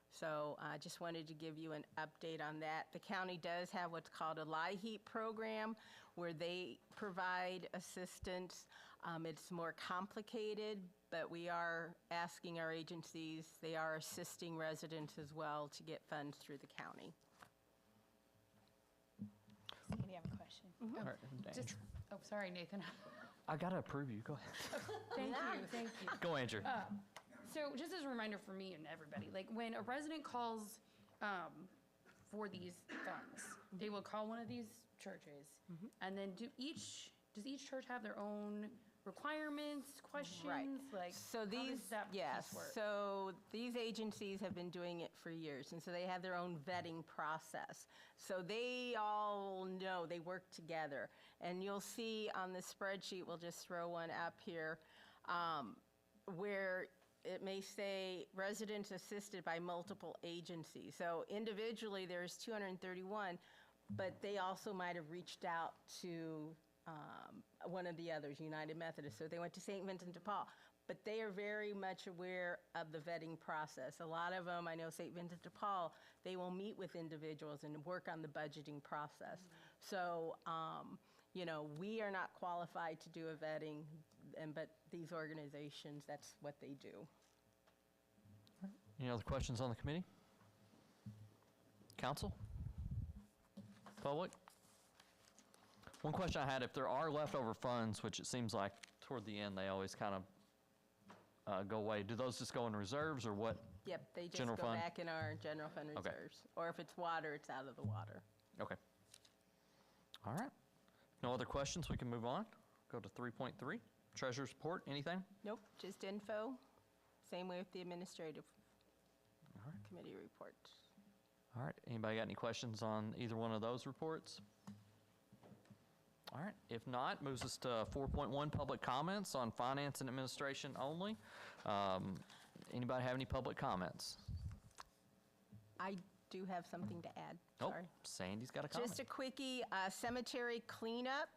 So I just wanted to give you an update on that. The county does have what's called a LIHEAP program where they provide assistance. It's more complicated, but we are asking our agencies, they are assisting residents as well to get funds through the county. Sandy, I have a question. All right, Just, oh, sorry, Nathan. I gotta approve you. Go ahead. Thank you. Go, Andrew. So just as a reminder for me and everybody, like when a resident calls for these funds, they will call one of these churches, and then does each church have their own requirements, questions? Right. Like, So how these, does that yes, piece work? so these agencies have been doing it for years, and so they have their own vetting process. So they all know, they work together. And you'll see on the spreadsheet, we'll just throw one up here, where it may say residents assisted by multiple agencies. So individually, there's 231, but they also might have reached out to one of the others, United Methodist. So they went to St. Vincent de Paul. But they are very much aware of the vetting process. A lot of them, I know St. Vincent de Paul, they will meet with individuals and work on the budgeting process. So, you know, we are not qualified to do a vetting, but these organizations, that's what they do. Any other questions on the committee? Council? Public? One question I had, if there are leftover funds, which it seems like toward the end they always kind of go away, do those just go in reserves or what? Yep, they just General go fund? back in our general fund Okay. reserves. Or if it's water, it's out of the water. Okay. All right. No other questions? We can move on. Go to 3.3. Treasurer's report. Anything? Nope, just info. Same way with the administrative committee reports. All right. Anybody got any questions on either one of those reports? All right. If not, moves us to 4.1, public comments on finance and administration only. Anybody have any public comments? I do have something to add, Oh, sorry. Sandy's got a comment. Just a quickie, cemetery cleanup.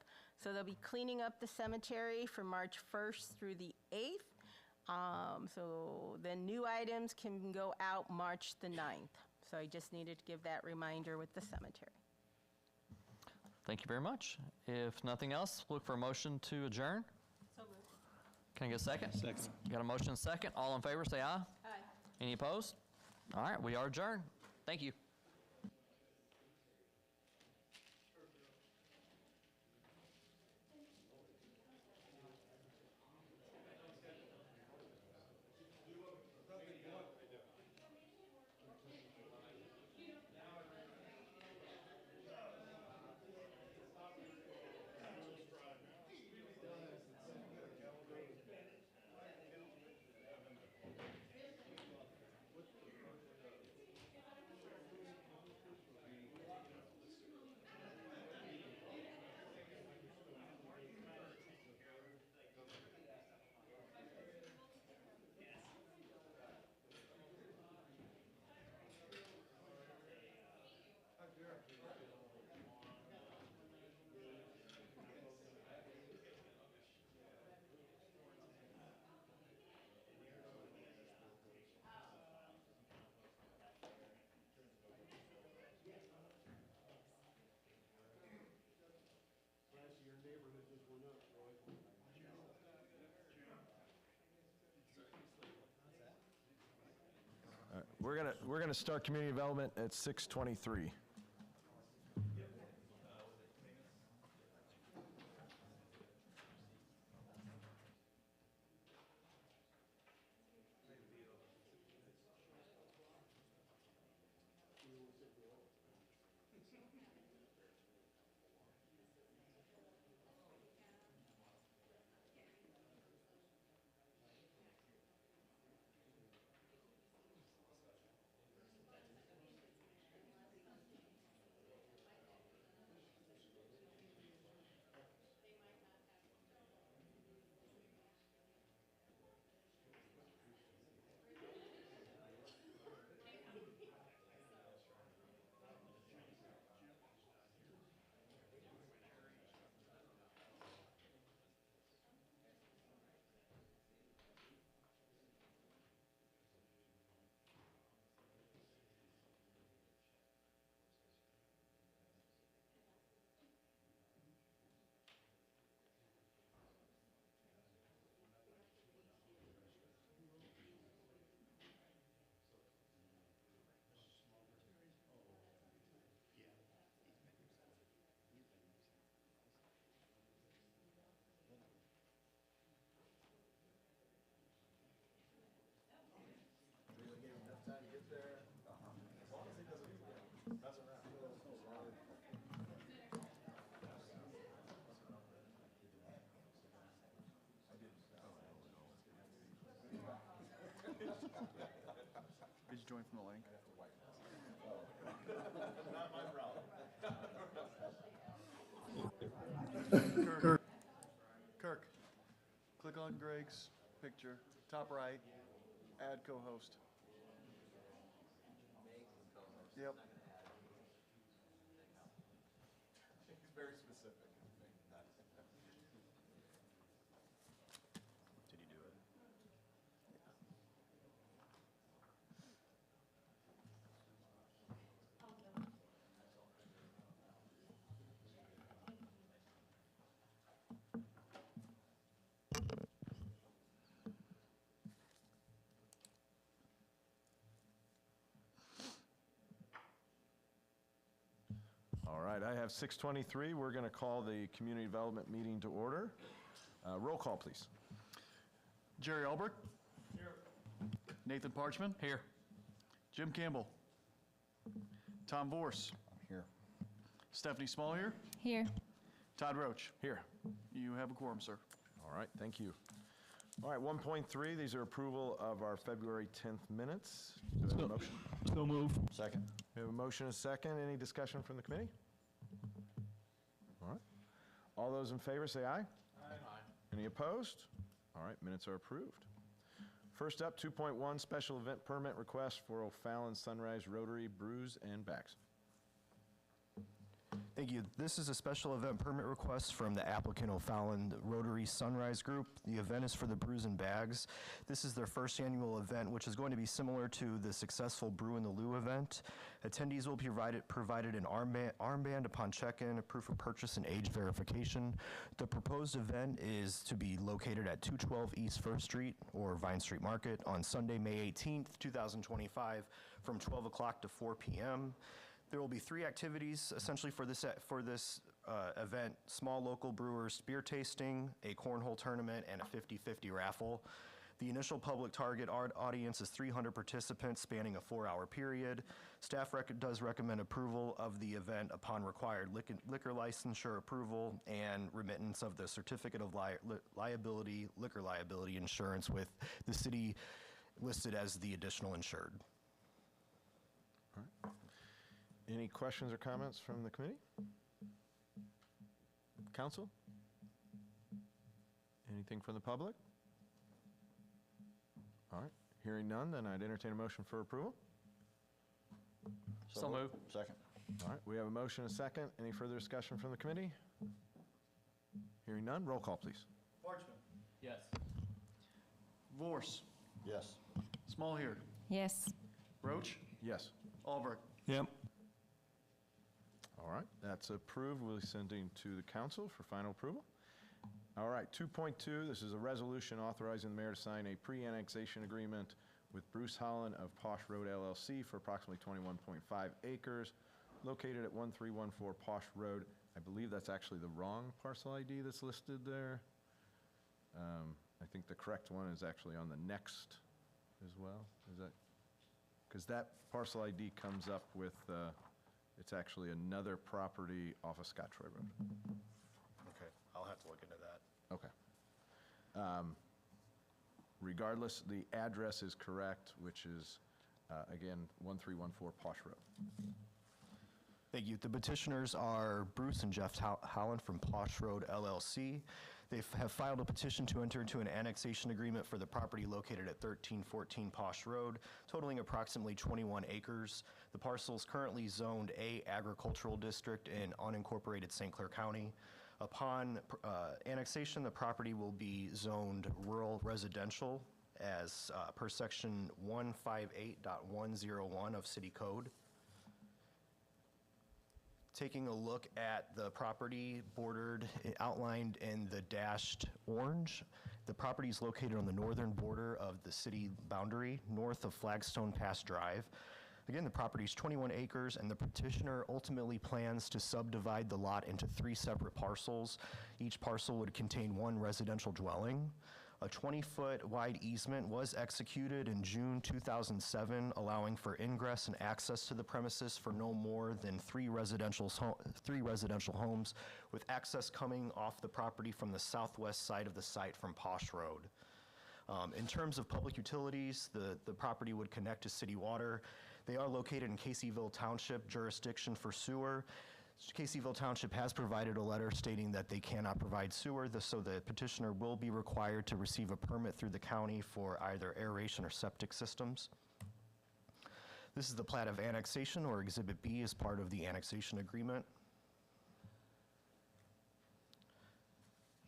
So they'll be cleaning up the cemetery from March 1st through the 8th. So the new items can go out March the 9th. So I just needed to give that reminder with the cemetery. Thank you very much. If nothing else, look for a motion to adjourn. So moved. Can I get a second? Second. Got a motion and a second. All in favor, say aye. Aye. Any opposed? All right, we are adjourned. Thank you. We're gonna start community development at 6:23. Did you join from the link? Kirk, click on Greg's picture, top right, add co-host. Yep. He's very specific. Did he do it? All right, I have 6:23. We're going to call the community development meeting to order. Roll call, please. Jerry Albrecht? Here. Nathan Parchman? Here. Jim Campbell? Tom Vorse? Here. Stephanie Small here? Here. Todd Roach? Here. You have a quorum, sir. All right, thank you. All right, 1.3, these are approval of our February 10th minutes. Do I have a motion? So moved. Second. We have a motion and a second. Any discussion from the committee? All right. All those in favor say aye. Aye. Any opposed? All right, minutes are approved. First up, 2.1, special event permit request for O'Fallon Sunrise Rotary Brews and Bags. Thank you. This is a special event permit request from the applicant O'Fallon Rotary Sunrise Group. The event is for the Brews and Bags. This is their first annual event, which is going to be similar to the successful Brew in the Lou event. Attendees will be provided an armband upon check-in, a proof of purchase, and age verification. The proposed event is to be located at 212 East First Street or Vine Street Market on Sunday, May 18th, 2025, from 12 o'clock to 4 p.m. There will be 3 activities essentially for this event: small local brewers beer tasting, a cornhole tournament, and a 50-50 raffle. The initial public target audience is 300 participants spanning a 4-hour period. Staff does recommend approval of the event upon required liquor licensure approval and remittance of the certificate of liquor liability insurance, with the city listed as the additional insured. All right. Any questions or comments from the committee? Council? Anything from the public? All right, hearing none, then I'd entertain a motion for approval. So moved. Second. All right, we have a motion and a second. Any further discussion from the committee? Hearing none, roll call, please. Parchman? Yes. Vorse? Yes. Small here? Yes. Roach? Yes. Albrecht? Yep. All right, that's approved. We'll be sending to the council for final approval. All right, 2.2, this is a resolution authorizing the mayor to sign a pre-annexation agreement with Bruce Holland of Posh Road LLC for approximately 21.5 acres located at 1314 Posh Road. I believe that's actually the wrong parcel ID that's listed there. I think the correct one is actually on the next as well. Is that? Because that parcel ID comes up with, it's actually another property off of Scottroy Road. Okay, I'll have to look into that. Okay. Regardless, the address is correct, which is, again, 1314 Posh Road. Thank you. The petitioners are Bruce and Jeff Holland from Posh Road LLC. They have filed a petition to enter into an annexation agreement for the property located at 1314 Posh Road, totaling approximately 21 acres. The parcel is currently zoned A Agricultural District in unincorporated St. Clair County. Upon annexation, the property will be zoned rural residential as per section 158.101 of City Code. Taking a look at the property bordered, outlined in the dashed orange, the property is located on the northern border of the city boundary, north of Flagstone Pass Drive. Again, the property is 21 acres, and the petitioner ultimately plans to subdivide the lot into 3 separate parcels. Each parcel would contain 1 residential dwelling. A 20-foot wide easement was executed in June 2007, allowing for ingress and access to the premises for no more than 3 residential homes, with access coming off the property from the southwest side of the site from Posh Road. In terms of public utilities, the property would connect to city water. They are located in Caseyville Township jurisdiction for sewer. Caseyville Township has provided a letter stating that they cannot provide sewer, so the petitioner will be required to receive a permit through the county for either aeration or septic systems. This is the plat of annexation, or Exhibit B, as part of the annexation agreement.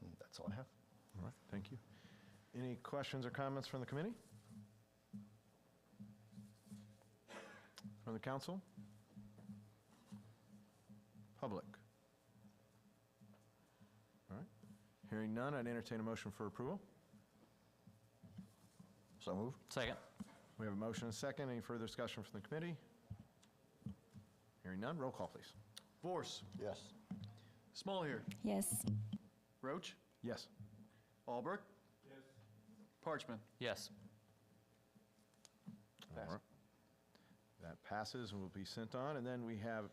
And that's all I have. All right, thank you. Any questions or comments from the committee? From the council? Public? All right. Hearing none, I'd entertain a motion for approval. So moved. Second. We have a motion and a second. Any further discussion from the committee? Hearing none, roll call, please. Vorse. Yes. Small here. Yes. Roach. Yes. Albrecht. Yes. Parchman. Yes. All right. That passes and will be sent on. And then we have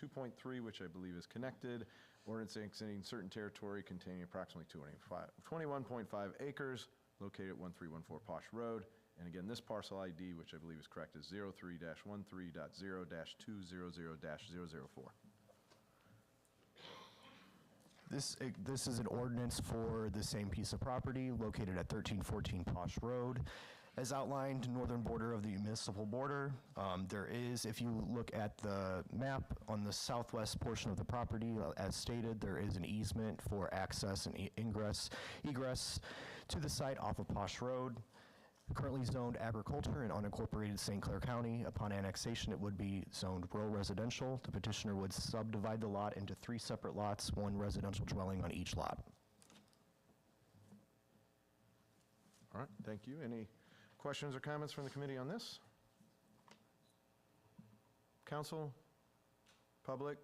2.3, which I believe is connected. Ordinance annexing certain territory containing approximately 21.5 acres located at 1314 Posh Road. And again, this parcel ID, which I believe is correct, is 03-13.0-200-004. This is an ordinance for the same piece of property located at 1314 Posh Road. As outlined, northern border of the municipal border. There is, if you look at the map on the southwest portion of the property, as stated, there is an easement for access and egress to the site off of Posh Road. Currently zoned agriculture in unincorporated St. Clair County. Upon annexation, it would be zoned rural residential. The petitioner would subdivide the lot into 3 separate lots, 1 residential dwelling on each lot. All right, thank you. Any questions or comments from the committee on this? Council? Public?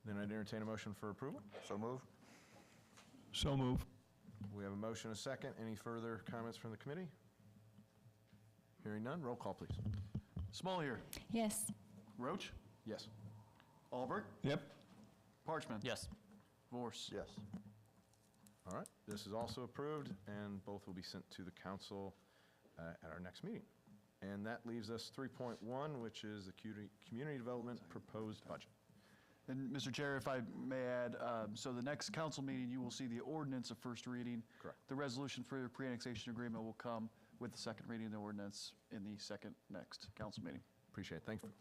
Then I'd entertain a motion for approval. So move. So move. We have a motion and a second. Any further comments from the committee? Hearing none, roll call, please. Small here. Yes. Roach. Yes. Albrecht. Yep. Parchman. Yes. Vorse. Yes. All right, this is also approved, and both will be sent to the council at our next meeting. And that leaves us 3.1, which is the community development proposed budget. And Mr. Chair, if I may add, so the next council meeting, you will see the ordinance of first reading. Correct. The resolution for the pre-annexation agreement will come with the second reading of the ordinance in the second next council meeting. Appreciate it. Thank you.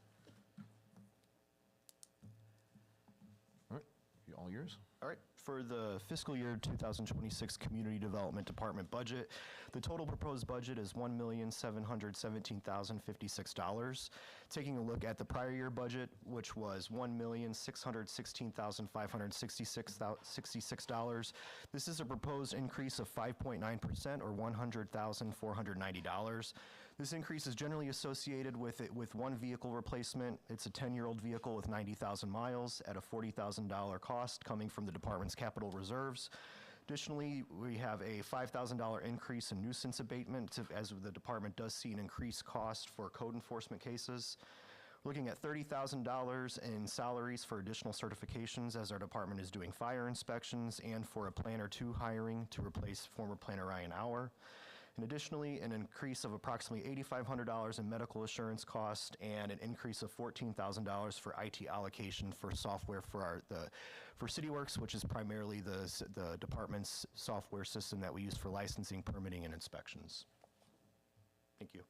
All right, all yours? All right. for the fiscal year 2026 Community Development Department budget, the total proposed budget is $1,717,056. Taking a look at the prior year budget, which was $1,616,566, this is a proposed increase of 5.9% or $100,490. This increase is generally associated with one vehicle replacement. It's a 10-year-old vehicle with 90,000 miles at a $40,000 cost coming from the department's capital reserves. Additionally, we have a $5,000 increase in nuisance abatement as the department does see an increased cost for code enforcement cases. Looking at $30,000 in salaries for additional certifications as our department is doing fire inspections and for a planner 2 hiring to replace former planner Ryan Auer. And additionally, an increase of approximately $8,500 in medical assurance cost and an increase of $14,000 for IT allocation for software for CityWorks, which is primarily the department's software system that we use for licensing, permitting, and inspections. Thank you.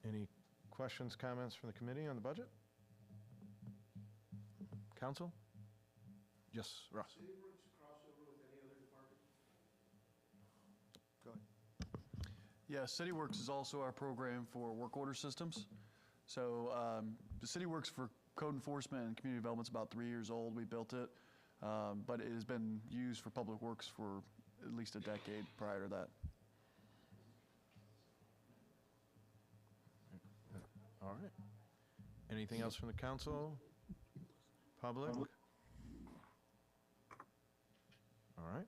Any questions, comments from the committee on the budget? Council? Yes, Ross. CityWorks crossover with any other department? Go ahead. Yeah, CityWorks is also our program for work order systems. So the CityWorks for code enforcement and community development is about 3 years old. We built it, but it has been used for public works for at least a decade prior to that. All right. Anything else from the council? Public? All right.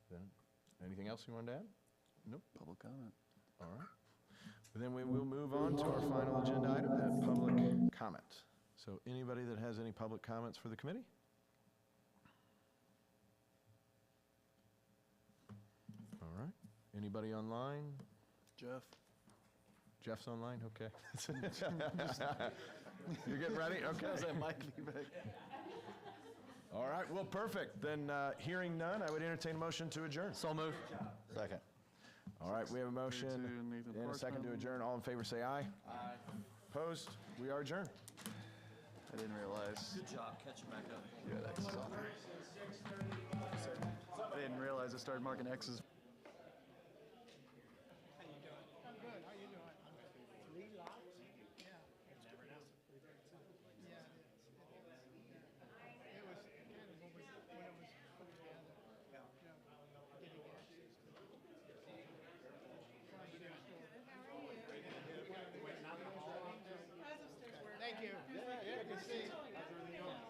Then, anything else you wanted to add? Nope, public comment. All right. Then we will move on to our final agenda item, that public comment. So anybody that has any public comments for the committee? All right. Anybody online? Jeff? Jeff's online? Okay. You're getting ready? Okay. How's that mic be back? All right, well, perfect. Then, hearing none, I would entertain a motion to adjourn. So move. Second. All right, we have a motion and a second to adjourn. All in favor, say aye. Aye. Opposed? We are adjourned. I didn't realize. Good job catching back up. Yeah, that's I didn't realize I started marking X's. Thank you. Yeah, good to see you.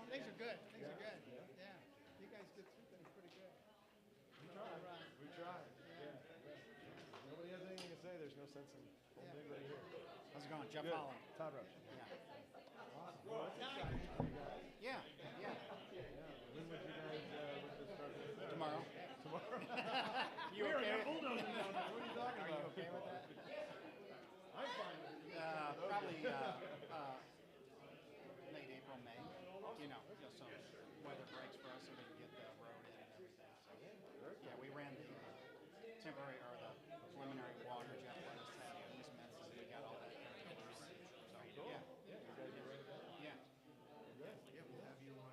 Things are good. Things are good. Yeah. You guys did things pretty good. We tried. We tried. Yeah. Nobody has anything to say. There's no sense in holding it right here. How's it going? Jeff Good. Holland. Todd Roach. Yeah. Yeah. When would you guys look to start this? Tomorrow. Tomorrow? You We okay? are bulldozing down there. What are you talking Are about? you okay with that? I'm fine with it. Probably late April, May. You know, just so weather breaks for us so we can get the road in and everything. So, yeah, we ran the temporary or the preliminary water. Jeff let us have easements and we got all that. So, yeah. Yeah. Yeah, we'll have you on,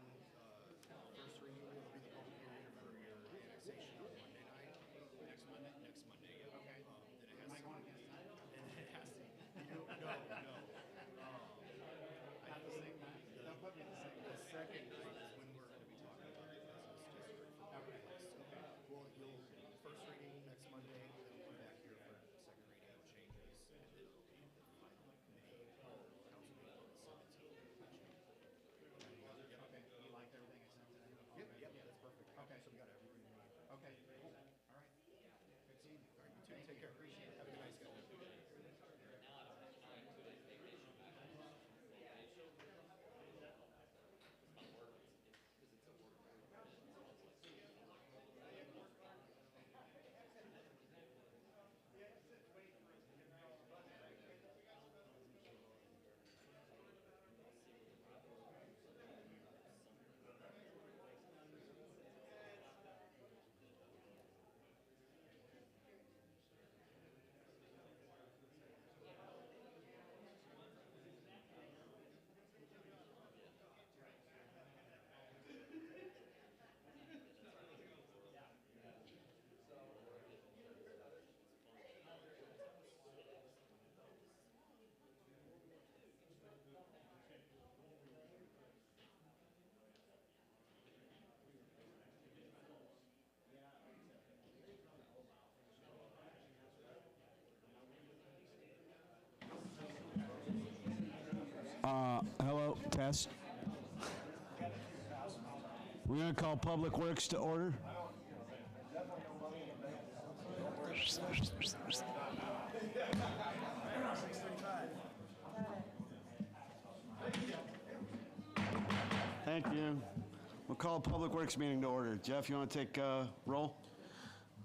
first reading, it'll be the public hearing for your annexation on Monday night. Next Monday? Next Monday, yeah. Okay. Then it Am I has going to, against that? and it has to, no. Not the same night? Don't put me in the same The night. second night is when we're gonna be talking about the business district. Okay. Well, you'll, first reading next Monday, then we'll come back here for second reading of changes, and then it'll be the final committee, council meeting on the 17th. Okay, you liked everything I sent today? Yep, that's perfect. Okay. So we got everything we need. Okay, cool. All right. Good seeing you. All right, you too. Take care. Appreciate it. Have a good night, guys. Hello, test. We're going to call Public Works to order. Thank you. We'll call Public Works meeting to order. Jeff, you want to take roll?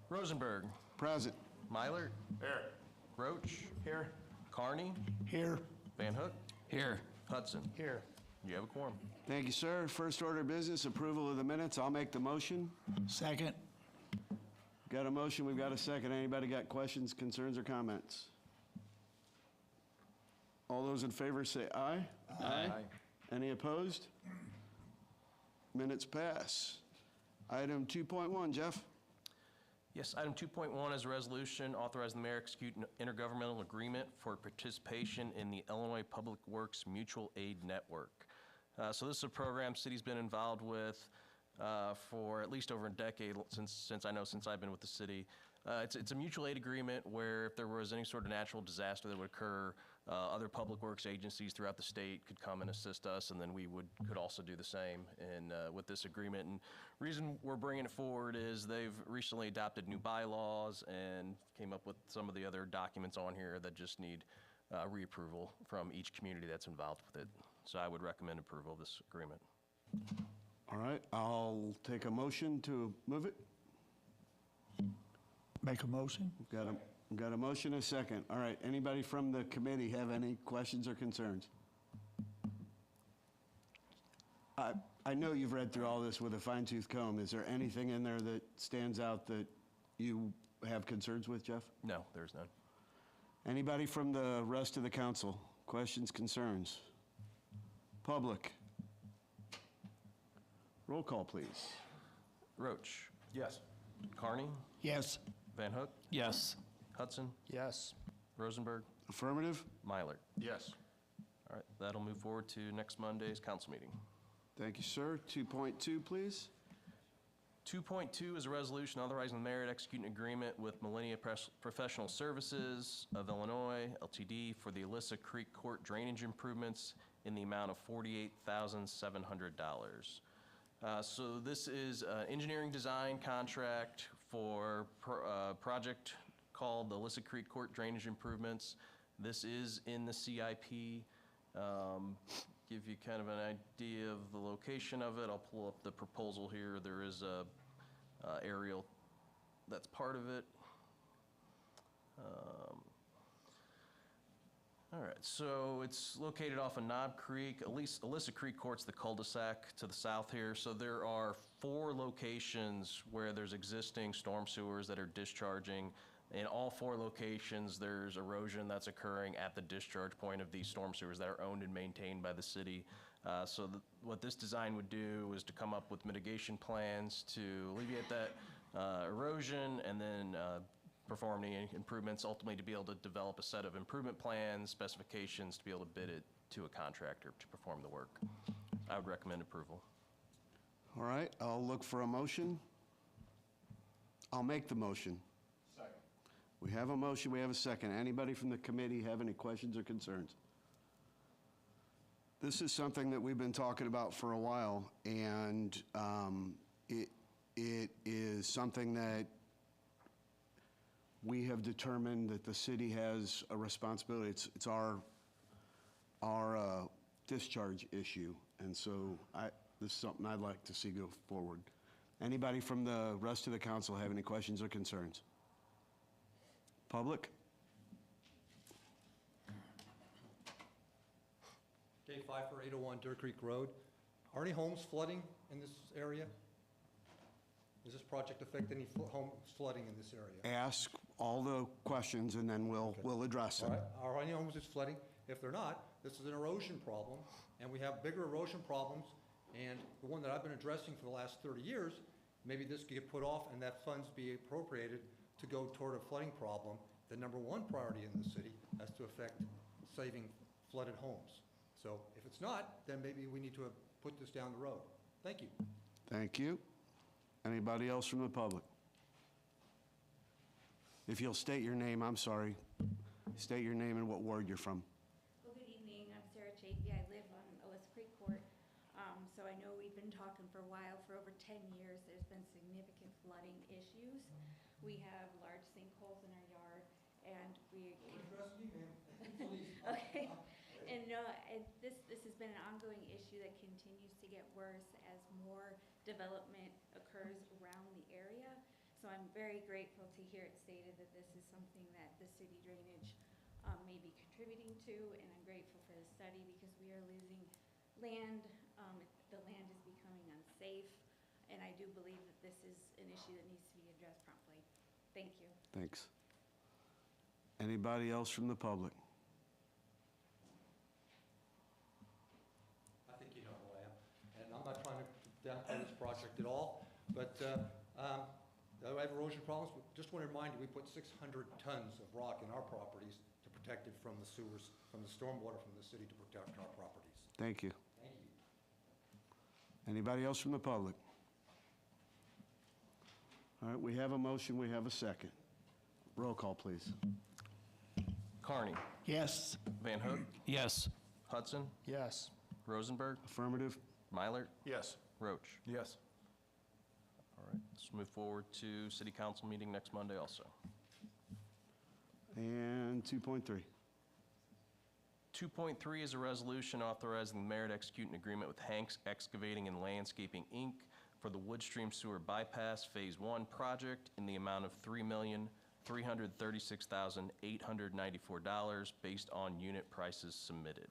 Rosenberg. Present. Myler. Here. Roach. Here. Carney. Here. Van Hook. Here. Hudson. Here. You have a quorum. Thank you, sir. First order of business, approval of the minutes. I'll make the motion. Second. Got a motion, we've got a second. Anybody got questions, concerns, or comments? All those in favor say aye. Aye. Any opposed? Minutes pass. Item 2.1, Jeff. Yes, item 2.1 is a resolution authorizing the mayor to execute an intergovernmental agreement for participation in the Illinois Public Works Mutual Aid Network. So this is a program city's been involved with for at least over a decade, since I've been with the city. It's a mutual aid agreement where if there was any sort of natural disaster that would occur, other public works agencies throughout the state could come and assist us, and then we could also do the same with this agreement. And reason we're bringing it forward is they've recently adopted new bylaws and came up with some of the other documents on here that just need reapproval from each community that's involved with it. So I would recommend approval of this agreement. All right, I'll take a motion to move it. Make a motion? Got a motion, a second. All right, anybody from the committee have any questions or concerns? I know you've read through all this with a fine-tooth comb. Is there anything in there that stands out that you have concerns with, Jeff? No, there's none. Anybody from the rest of the council? Questions, concerns? Public? Roll call, please. Roach. Yes. Carney. Yes. Van Hook. Yes. Hudson. Yes. Rosenberg. Affirmative? Myler. Yes. All right, that'll move forward to next Monday's council meeting. Thank you, sir. 2.2, please. 2.2 is a resolution authorizing the mayor to execute an agreement with Millennia Professional Services of Illinois, LTD, for the Alyssa Creek Court drainage improvements in the amount of $48,700. So this is an engineering design contract for a project called the Alyssa Creek Court drainage improvements. This is in the CIP. Give you kind of an idea of the location of it. I'll pull up the proposal here. There is a aerial that's part of it. All right, so it's located off of Knob Creek. Alyssa Creek Court's the cul-de-sac to the south here. So there are 4 locations where there's existing storm sewers that are discharging. In all 4 locations, there's erosion that's occurring at the discharge point of these storm sewers that are owned and maintained by the city. What this design would do is to come up with mitigation plans to alleviate that erosion, and then perform any improvements, ultimately to be able to develop a set of improvement plans, specifications, to be able to bid it to a contractor to perform the work. I would recommend approval. All right, I'll look for a motion. I'll make the motion. Second. We have a motion, we have a second. Anybody from the committee have any questions or concerns? This is something that we've been talking about for a while, and it is something that we have determined that the city has a responsibility. It's our discharge issue, and so this is something I'd like to see go forward. Anybody from the rest of the council have any questions or concerns? Public? Jay Pfeiffer, 801 Deer Creek Road. Are any homes flooding in this area? Does this project affect any home flooding in this area? Ask all the questions and then we'll address them. All right. Are any homes that's flooding? If they're not, this is an erosion problem, and we have bigger erosion problems, and the one that I've been addressing for the last 30 years, maybe this could get put off and that funds be appropriated to go toward a flooding problem. The number 1 priority in the city has to affect saving flooded homes. So if it's not, then maybe we need to put this down the road. Thank you. Thank you. Anybody else from the public? If you'll state your name, I'm sorry. State your name and what ward you're from. Well, good evening. I'm Sarah Chafee. I live So I know we've been talking for a while, for over 10 years, there's been significant flooding issues. We have large sinkholes in our yard, and we... Okay. And this has been an ongoing issue that continues to get worse as more development occurs around the area. So I'm very grateful to hear it stated that this is something that the city drainage may be contributing to, and I'm grateful for the study because we are losing land. The land is becoming unsafe, and I do believe that this is an issue that needs to be addressed promptly. Thank you. Thanks. Anybody else from the public? I think you know who I am, and I'm not trying to downplay this project at all, but I have erosion problems. Just want to remind you, we put 600 tons of rock in our properties to protect it from the sewers, from the stormwater from the city to protect our properties. Thank you. Thank you. Anybody else from the public? All right, we have a motion, we have a second. Roll call, please. Carney. Yes. Van Hook. Yes. Hudson. Yes. Rosenberg. Affirmative. Mylert. Yes. Roach. Yes. All right, let's move forward to city council meeting next Monday also. And 2.3. 2.3 is a resolution authorizing the mayor to execute an agreement with Hanks Excavating and Landscaping, Inc. for the Woodstream Sewer Bypass Phase 1 project in the amount of $3,336,894 based on unit prices submitted.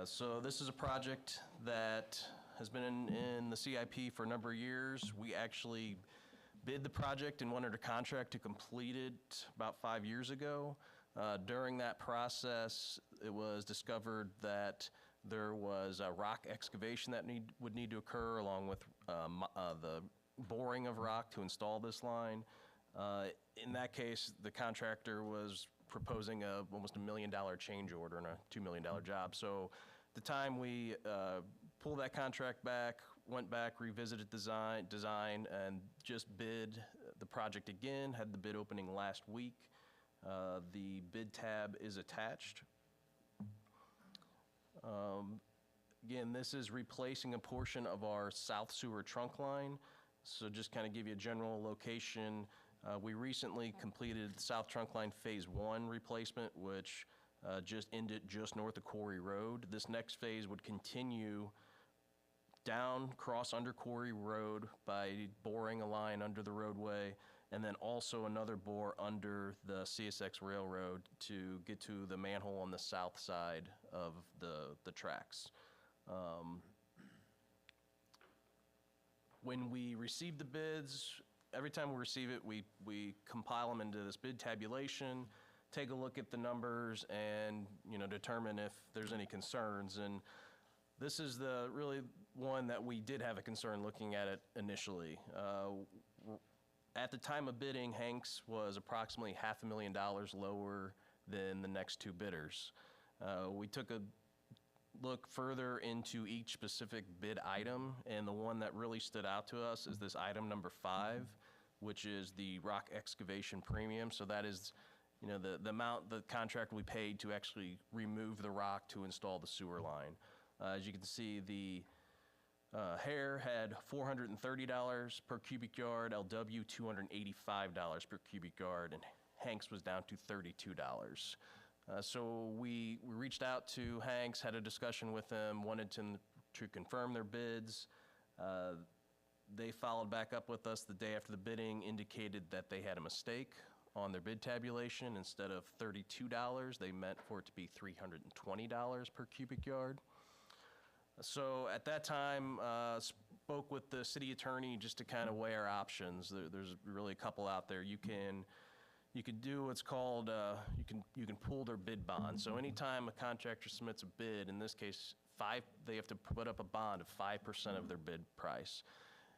So this is a project that has been in the CIP for a number of years. We actually bid the project and went under contract to complete it about 5 years ago. During that process, it was discovered that there was a rock excavation that would need to occur, along with the boring of rock to install this line. In that case, the contractor was proposing almost $1 million change order and a $2 million job. So at the time we pulled that contract back, went back, revisited design, and just bid the project again, had the bid opening last week. The bid tab is attached. Again, this is replacing a portion of our south sewer trunk line. So just kind of give you a general location. We recently completed South Trunk Line Phase 1 replacement, which just ended just north of Quarry Road. This next phase would continue down, cross under Quarry Road by boring a line under the roadway, and then also another bore under the CSX Railroad to get to the manhole on the south side of the tracks. When we receive the bids, every time we receive it, we compile them into this bid tabulation, take a look at the numbers, and determine if there's any concerns. And this is the really one that we did have a concern looking at it initially. At the time of bidding, Hanks was approximately $500,000 lower than the next two bidders. We took a look further into each specific bid item, and the one that really stood out to us is this item number 5, which is the rock excavation premium. So that is, the amount the contractor we paid to actually remove the rock to install the sewer line. As you can see, the Hare had $430 per cubic yard, LW $285 per cubic yard, and Hanks was down to $32. So we reached out to Hanks, had a discussion with them, wanted to confirm their bids. They followed back up with us the day after the bidding, indicated that they had a mistake on their bid tabulation. Instead of $32, they meant for it to be $320 per cubic yard. So at that time, spoke with the city attorney just to kind of weigh our options. There's really a couple out there. You can do what's called, you can pull their bid bond. So anytime a contractor submits a bid, in this case, they have to put up a bond of 5% of their bid price.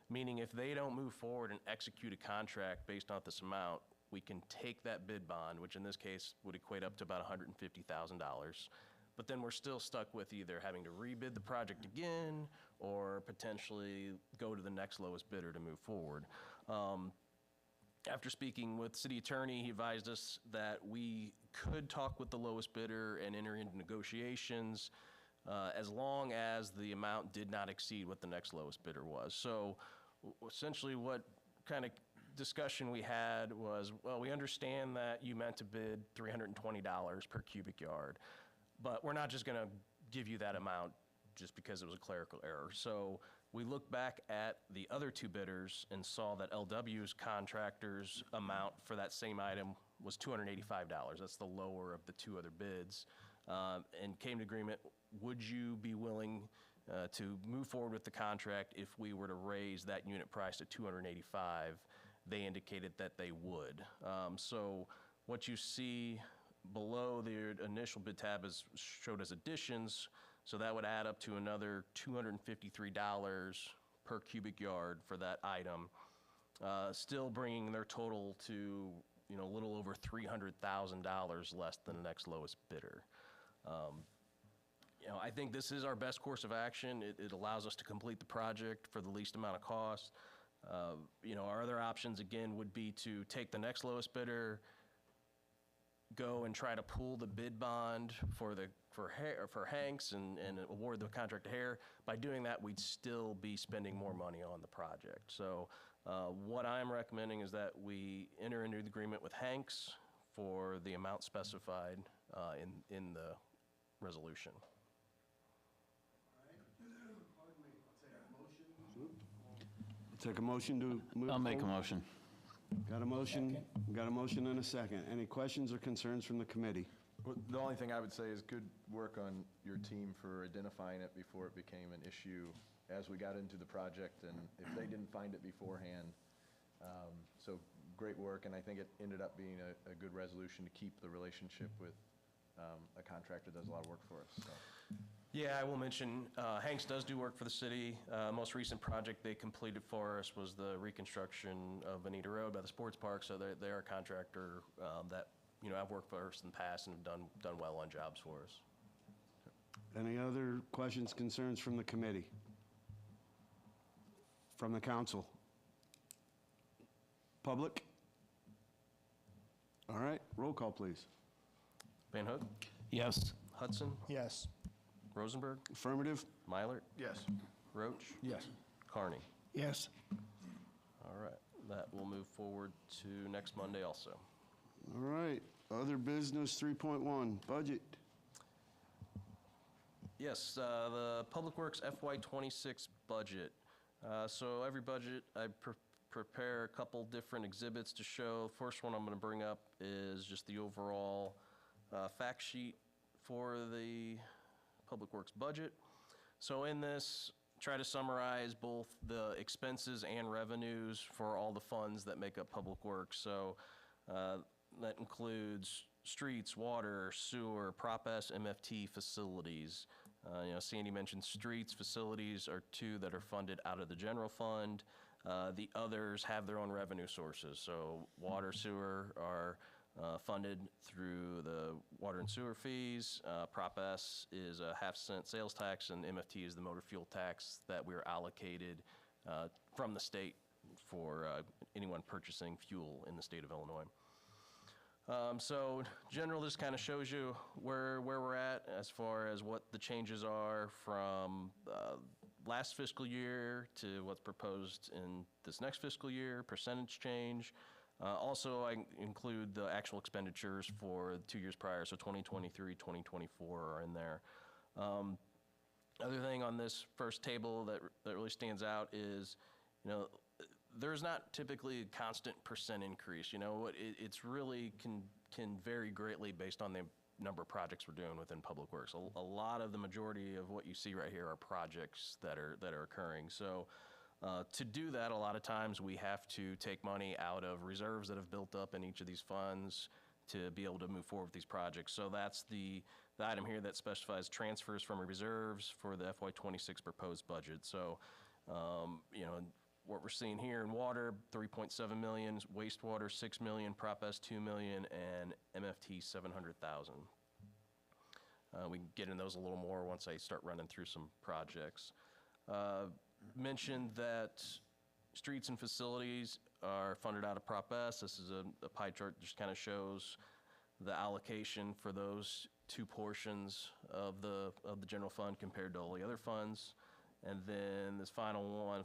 Meaning if they don't move forward and execute a contract based on this amount, we can take that bid bond, which in this case would equate up to about $150,000. But then we're still stuck with either having to rebid the project again or potentially go to the next lowest bidder to move forward. After speaking with city attorney, he advised us that we could talk with the lowest bidder and enter into negotiations. as long as the amount did not exceed what the next lowest bidder was. So essentially what kind of discussion we had was, well, we understand that you meant to bid $320 per cubic yard, but we're not just going to give you that amount just because it was a clerical error. So we looked back at the other two bidders and saw that LW's contractor's amount for that same item was $285. That's the lower of the two other bids, and came to agreement, would you be willing to move forward with the contract if we were to raise that unit price to $285? They indicated that they would. So what you see below the initial bid tab is showed as additions, so that would add up to another $253 per cubic yard for that item, still bringing their total to, you know, a little over $300,000 less than the next lowest bidder. You know, I think this is our best course of action. It allows us to complete the project for the least amount of cost. You know, our other options, again, would be to take the next lowest bidder, go and try to pool the bid bond for Hanks and award the contract to Hare. By doing that, we'd still be spending more money on the project. So what I'm recommending is that we enter into the agreement with Hanks for the amount specified in the resolution. Take a motion to move I'll make a forward? motion. Got a motion? Got a motion and a second. Any questions or concerns from the committee? Well, the only thing I would say is good work on your team for identifying it before it became an issue as we got into the project, and if they didn't find it beforehand. So great work, and I think it ended up being a good resolution to keep the relationship with a contractor that does a lot of work for us. So. Yeah, I will mention, Hanks does do work for the city. Most recent project they completed for us was the reconstruction of Bonita Road by the sports park, so they're a contractor that, you know, I've worked for us in the past and have done well on jobs for us. Any other questions, concerns from the committee? From the council? Public? All right, roll call, please. Van Hook? Yes. Hudson? Yes. Rosenberg? Affirmative? Mylert? Yes. Roach? Yes. Carney? Yes. All right, that will move forward to next Monday also. All right, other business 3.1, budget. Yes, the Public Works FY26 budget. So every budget, I prepare a couple different exhibits to show. First one I'm going to bring up is just the overall fact sheet for the Public Works budget. So in this, try to summarize both the expenses and revenues for all the funds that make up Public Works. So that includes streets, water, sewer, Prop S, MFT facilities. You know, Sandy mentioned streets, facilities are two that are funded out of the general fund. The others have their own revenue sources. So water, sewer are funded through the water and sewer fees. Prop S is a half-cent sales tax, and MFT is the motor fuel tax that we're allocated from the state for anyone purchasing fuel in the state of Illinois. So general, this kind of shows you where we're at as far as what the changes are from last fiscal year to what's proposed in this next fiscal year, percentage change. Also, I include the actual expenditures for 2 years prior, so 2023, 2024 are in there. Other thing on this first table that really stands out is, you know, there's not typically a constant percent increase. You know, it's really can vary greatly based on the number of projects we're doing within Public Works. A lot of the majority of what you see right here are projects that are occurring. So to do that, a lot of times we have to take money out of reserves that have built up in each of these funds to be able to move forward with these projects. So that's the item here that specifies transfers from reserves for the FY26 proposed budget. So, you know, what we're seeing here in water, 3.7 million, wastewater, 6 million, Prop S, 2 million, and MFT, 700,000. We can get into those a little more once I start running through some projects. Mentioned that streets and facilities are funded out of Prop S. This is a pie chart that just kind of shows the allocation for those two portions of the general fund compared to all the other funds. And then this final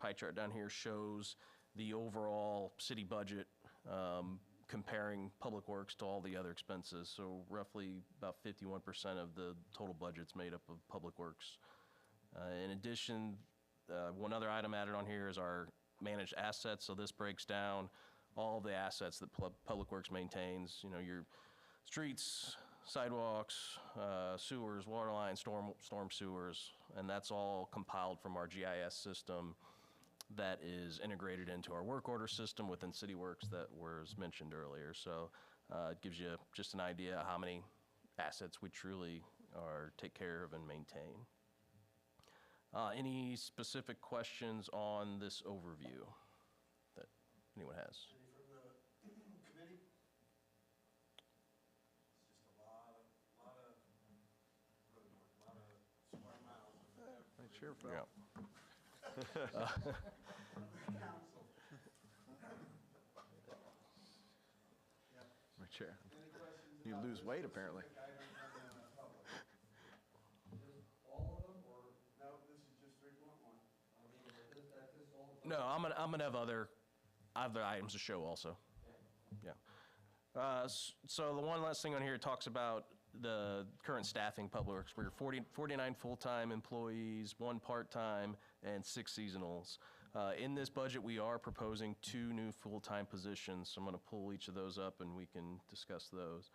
pie chart down here shows the overall city budget, comparing Public Works to all the other expenses. So roughly about 51% of the total budget's made up of Public Works. In addition, one other item added on here is our managed assets. So this breaks down all the assets that Public Works maintains, you know, your streets, sidewalks, sewers, water lines, storm sewers, and that's all compiled from our GIS system that is integrated into our work order system within CityWorks that was mentioned earlier. So it gives you just an idea of how many assets we truly take care of and maintain. Any specific questions on this overview that anyone has? Any from the committee? It's just a lot of road work, a lot of square miles. Sure, Phil. Yeah. Council. My chair. Any questions? You about lose this weight, apparently. specific item from the public? Just all of them, or, no, this is just 3.1? I mean, that's just all of them? No, I'm gonna have other items to show also. Yeah. So the one last thing on here talks about the current staffing Public Works. We're 49 full-time employees, 1 part-time, and 6 seasonals. In this budget, we are proposing 2 new full-time positions, so I'm gonna pull each of those up and we can discuss those.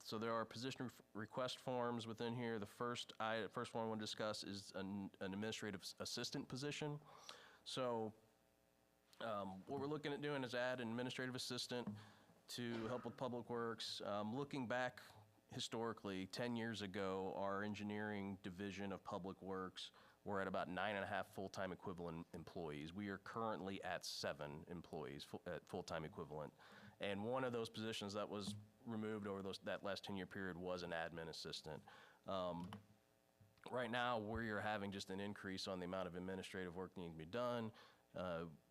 So there are position request forms within here. The first one I want to discuss is an administrative assistant position. So what we're looking at doing is add an administrative assistant to help with Public Works. Looking back historically, 10 years ago, our engineering division of Public Works were at about 9.5 full-time equivalent employees. We are currently at 7 employees at full-time equivalent. And one of those positions that was removed over that last 10-year period was an admin assistant. Right now, we're having just an increase on the amount of administrative work needing to be done.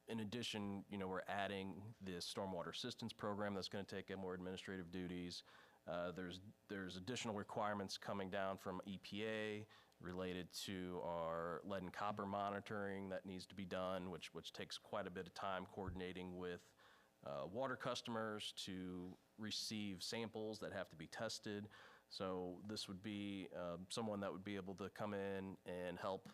In addition, you know, we're adding this stormwater assistance program that's going to take in more administrative duties. There's additional requirements coming down from EPA related to our lead and copper monitoring that needs to be done, which takes quite a bit of time coordinating with water customers to receive samples that have to be tested. So this would be someone that would be able to come in and help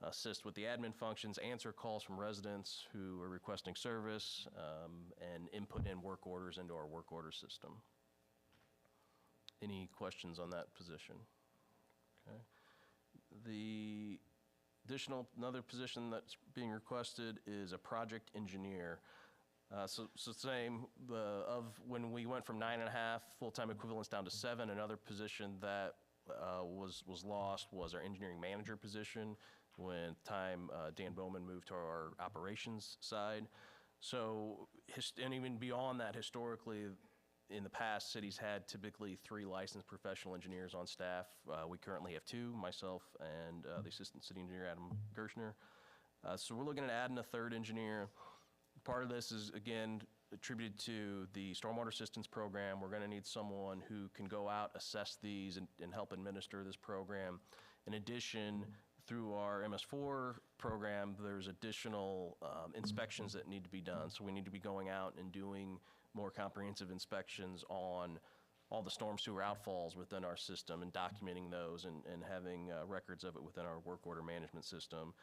assist with the admin functions, answer calls from residents who are requesting service, and input in work orders into our work order system. Any questions on that position? Okay. The another position that's being requested is a project engineer. So same, when we went from 9.5 full-time equivalents down to 7, another position that was lost was our engineering manager position when Dan Bowman moved to our operations side. So, and even beyond that, historically, in the past, cities had typically 3 licensed professional engineers on staff. We currently have 2, myself and the assistant city engineer, Adam Gershner. So we're looking at adding a 3rd engineer. Part of this is, again, attributed to the stormwater assistance program. We're going to need someone who can go out, assess these, and help administer this program. In addition, through our MS4 program, there's additional inspections that need to be done. So we need to be going out and doing more comprehensive inspections on all the storm sewer outfalls within our system and documenting those and having records of it within our work order management system.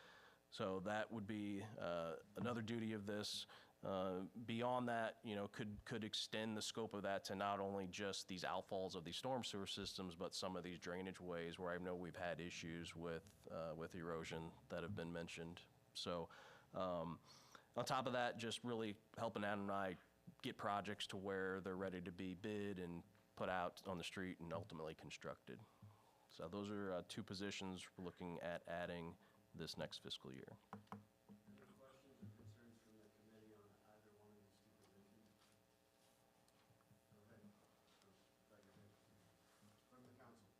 So that would be another duty of this. Beyond that, you know, could extend the scope of that to not only just these outfalls of these storm sewer systems, but some of these drainage ways where I know we've had issues with erosion that have been mentioned. So on top of that, just really helping Adam and I get projects to where they're ready to be bid and put out on the street and ultimately constructed. So those are 2 positions we're looking at adding this next fiscal year. Any questions or concerns from the committee on either one of these 2 positions? Go ahead. From the council.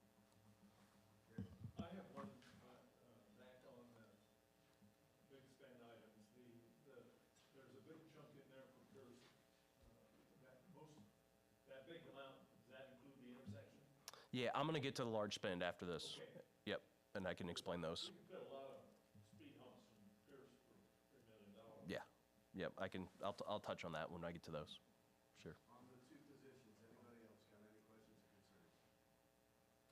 I have one back on the big spend items. There's a big chunk in there for Pearson. That most big amount, does that include the intersection? Yeah, I'm gonna get to the large spend after this. Okay. Yep, and I can explain those. We can fit a lot of speed humps from Pierce for $3 million. Yeah, yep, I'll touch on that when I get to those. Sure. On the two positions, anybody else got any questions or concerns?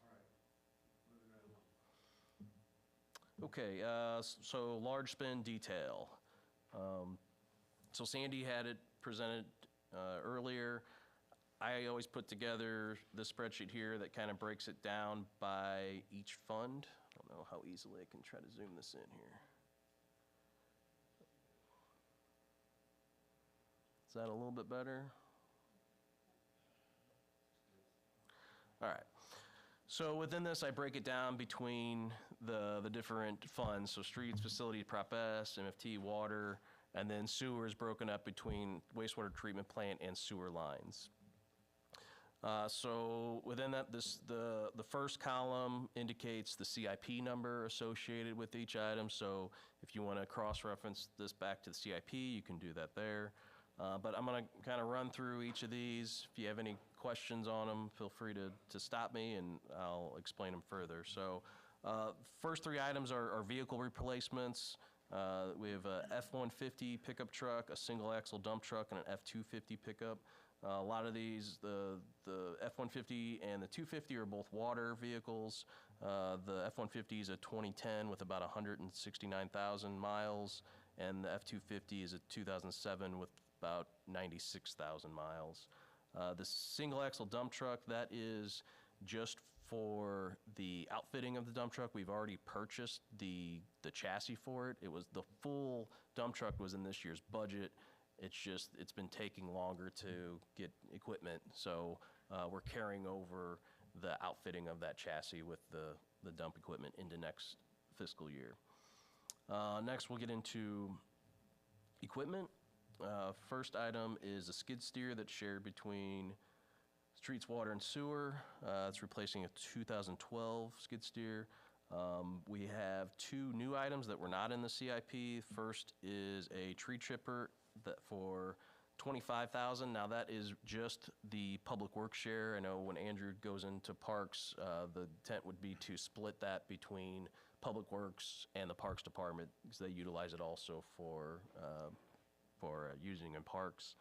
All right, moving right along. Okay, so large spend detail. So Sandy had it presented earlier. I always put together this spreadsheet here that kind of breaks it down by each fund. I don't know how easily I can try to zoom this in here. Is that a little bit better? All right. So within this, I break it down between the different funds. So streets, facilities, Prop S, MFT, water, and then sewer is broken up between wastewater treatment plant and sewer lines. So within that, the first column indicates the CIP number associated with each item. So if you want to cross-reference this back to the CIP, you can do that there. But I'm going to kind of run through each of these. If you have any questions on them, feel free to stop me and I'll explain them further. So first three items are vehicle replacements. We have a F-150 pickup truck, a single axle dump truck, and an F-250 pickup. A lot of these, the F-150 and the 250 are both water vehicles. The F-150 is a 2010 with about 169,000 miles, and the F-250 is a 2007 with about 96,000 miles. The single axle dump truck, that is just for the outfitting of the dump truck. We've already purchased the chassis for it. The full dump truck was in this year's budget. It's been taking longer to get equipment, so we're carrying over the outfitting of that chassis with the dump equipment into next fiscal year. Next, we'll get into equipment. First item is a skid steer that's shared between streets, water, and sewer. It's replacing a 2012 skid steer. We have two new items that were not in the CIP. First is a tree chipper for $25,000. Now that is just the public works share. I know when Andrew goes into parks, the intent would be to split that between public works and the parks department because they utilize it also for using in parks.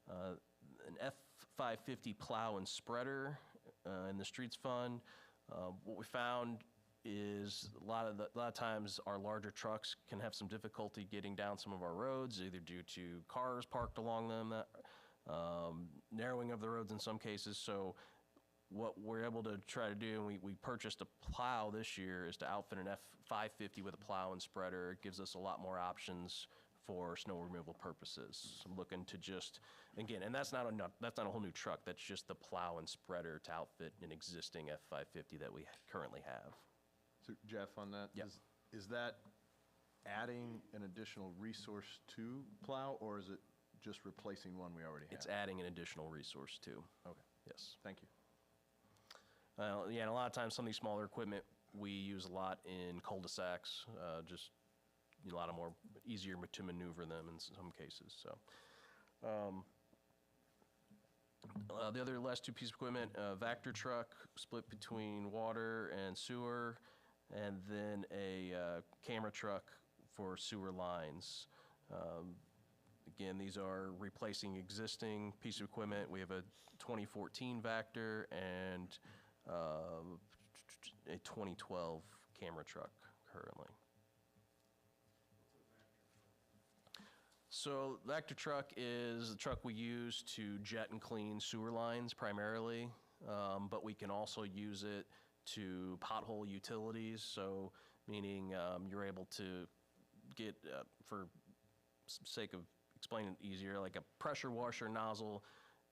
An F-550 plow and spreader in the streets fund. What we found is a lot of times our larger trucks can have some difficulty getting down some of our roads, either due to cars parked along them, narrowing of the roads in some cases. So what we're able to try to do, and we purchased a plow this year, is to outfit an F-550 with a plow and spreader. It gives us a lot more options for snow removal purposes. I'm looking to just, again, and that's not a whole new truck, that's just the plow and spreader to outfit an existing F-550 that we currently have. So Jeff, on that, is that adding an additional resource to plow, or is it just replacing one we already have? It's adding an additional resource too. Okay. Yes. Thank you. Yeah, and a lot of times some of these smaller equipment we use a lot in cul-de-sacs, just a lot of more easier to maneuver them in some cases. So, the other last two pieces of equipment, Vector truck split between water and sewer, and then a camera truck for sewer lines. Again, these are replacing existing piece of equipment. We have a 2014 Vector and a 2012 camera truck currently. So Vector truck is the truck we use to jet and clean sewer lines primarily, but we can also use it to pothole utilities. So meaning you're able to get, for sake of explaining it easier, like a pressure washer nozzle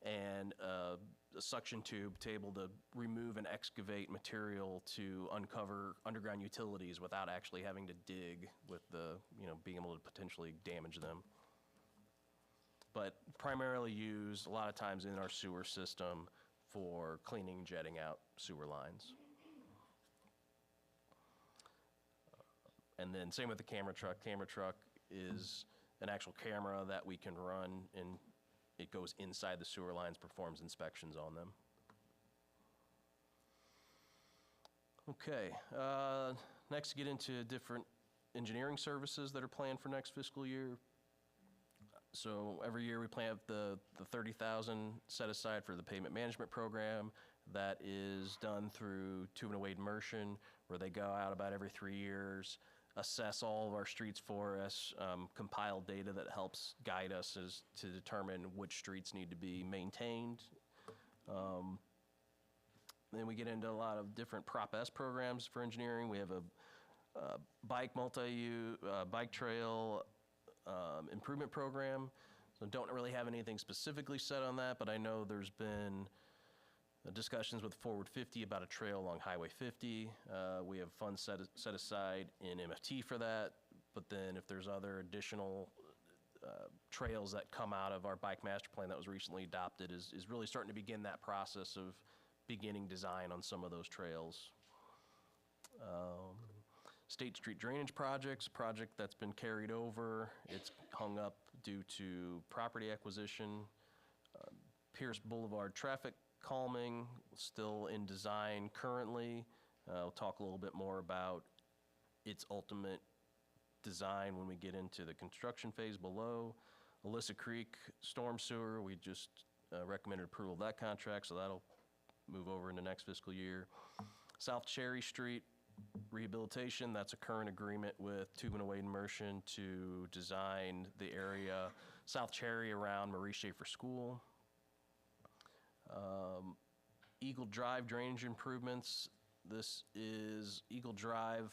and a suction tube to able to remove and excavate material to uncover underground utilities without actually having to dig with being able to potentially damage them. But primarily used a lot of times in our sewer system for cleaning and jetting out sewer lines. And then same with the camera truck. Camera truck is an actual camera that we can run it goes inside the sewer lines, performs inspections on them. Okay, next get into different engineering services that are planned for next fiscal year. So every year we plan the 30,000 set aside for the pavement management program. That is done through Tubman and Wade Mershon, where they go out about every 3 years, assess all of our streets for us, compile data that helps guide us as to determine which streets need to be maintained. Then we get into a lot of different Prop S programs for engineering. We have a bike bike trail improvement program. So don't really have anything specifically said on that, but I know there's been discussions with Forward 50 about a trail along Highway 50. We have funds set aside in MFT for that, but then if there's other additional trails that come out of our bike master plan that was recently adopted is really starting to begin that process of beginning design on some of those trails. State Street Drainage project that's been carried over. It's hung up due to property acquisition. Pierce Boulevard traffic calming, still in design currently. We'll talk a little bit more about its ultimate design when we get into the construction phase below. Alyssa Creek storm sewer, we just recommended approval of that contract, so that'll move over into next fiscal year. South Cherry Street rehabilitation, that's a current agreement with Tubman and Wade Mershon to design the area South Cherry around Marie Schaefer School. Eagle Drive drainage improvements. This is Eagle Drive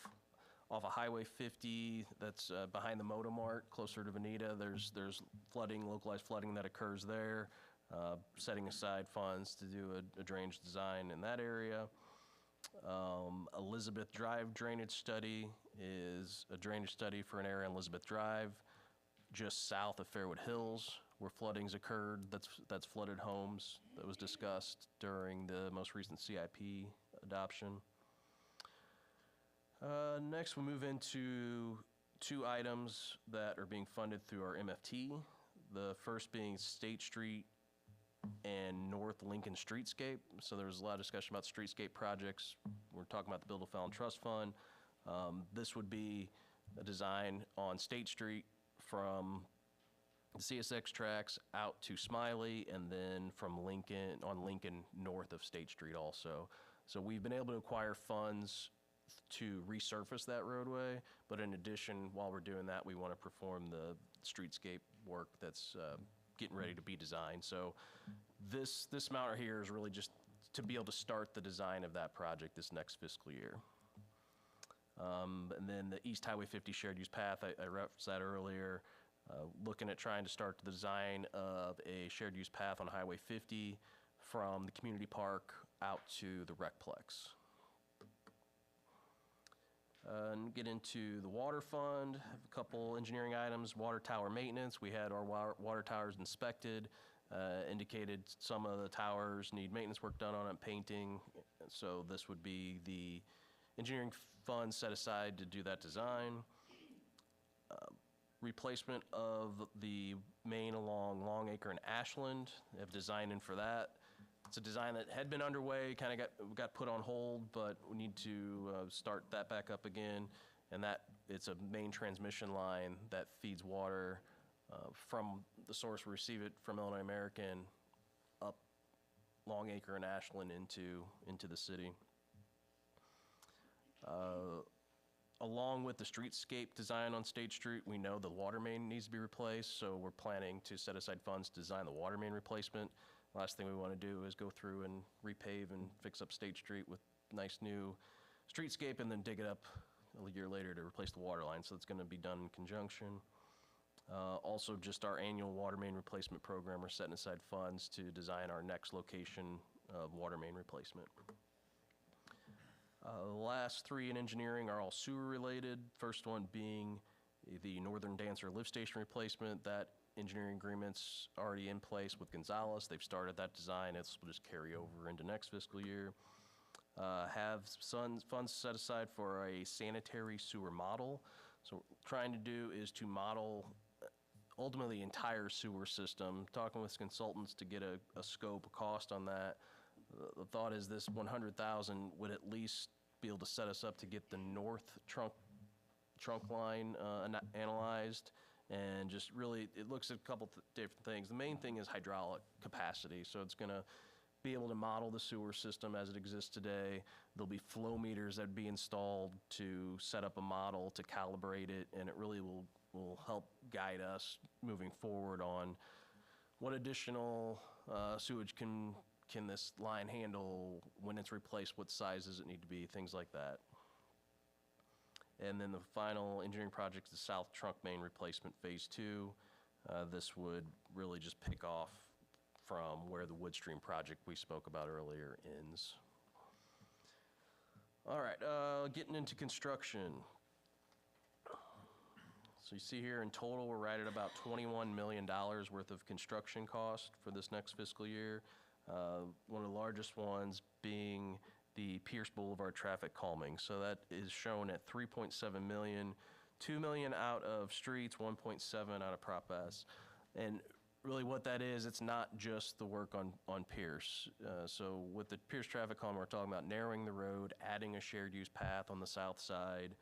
off of Highway 50 that's behind the Motomart, closer to Veneta. There's flooding, localized flooding that occurs there. Setting aside funds to do a drainage design in that area. Elizabeth Drive drainage study is a drainage study for an area on Elizabeth Drive just south of Fairwood Hills where floodings occurred. That's flooded homes that was discussed during the most recent CIP adoption. Next, we move into 2 items that are being funded through our MFT. The first being State Street and North Lincoln Streetscape. So there's a lot of discussion about streetscape projects. We're talking about the Bill to Fallon Trust Fund. This would be a design on State Street from the CSX tracks out to Smiley, and then from Lincoln, on Lincoln north of State Street also. So we've been able to acquire funds to resurface that roadway, but in addition, while we're doing that, we want to perform the streetscape work that's getting ready to be designed. So this amount right here is really just to be able to start the design of that project this next fiscal year. And then the East Highway 50 shared use path, I referenced that earlier. Looking at trying to start the design of a shared use path on Highway 50 from the community park out to the Recplex. And get into the water fund. Have a couple engineering items. Water tower maintenance. We had our water towers inspected. Indicated some of the towers need maintenance work done on it, painting. So this would be the engineering fund set aside to do that design. Replacement of the main along Longacre and Ashland. They have design in for that. It's a design that had been underway, kind of got put on hold, but we need to start that back up again. And that it's a main transmission line that feeds water from the source we receive it from Illinois American up Longacre and Ashland into the city. Along with the streetscape design on State Street, we know the water main needs to be replaced, so we're planning to set aside funds to design the water main replacement. Last thing we want to do is go through and repave and fix up State Street with nice new streetscape and then dig it up a year later to replace the water line, so it's going to be done in conjunction. Also, just our annual water main replacement program, we're setting aside funds to design our next location of water main replacement. The last 3 in engineering are all sewer related. First one being the Northern Dancer lift station replacement. That engineering agreement's already in place with Gonzalez. They've started that design. It's will just carry over into next fiscal year. Have funds set aside for a sanitary sewer model. So what we're trying to do is to model ultimately the entire sewer system. Talking with consultants to get a scope, a cost on that. The thought is this 100,000 would at least be able to set us up to get the north trunk line analyzed, and just really, it looks at a couple different things. The main thing is hydraulic capacity, so it's going to be able to model the sewer system as it exists today. There'll be flow meters that'd be installed to set up a model to calibrate it, and it really will help guide us moving forward on what additional sewage can this line handle when it's replaced, what size does it need to be, things like that. And then the final engineering project is the South Trunk Main Replacement Phase 2. This would really just pick off from where the Woodstream project we spoke about earlier ends. All right, getting into construction. So you see here in total, we're right at about $21 million worth of construction cost for this next fiscal year. One of the largest ones being the Pierce Boulevard traffic calming. So that is shown at $3.7 million, $2 million out of streets, $1.7 out of Prop S. And really what that is, it's not just the work on Pierce. So with the Pierce traffic calming, we're talking about narrowing the road, adding a shared use path on the south side,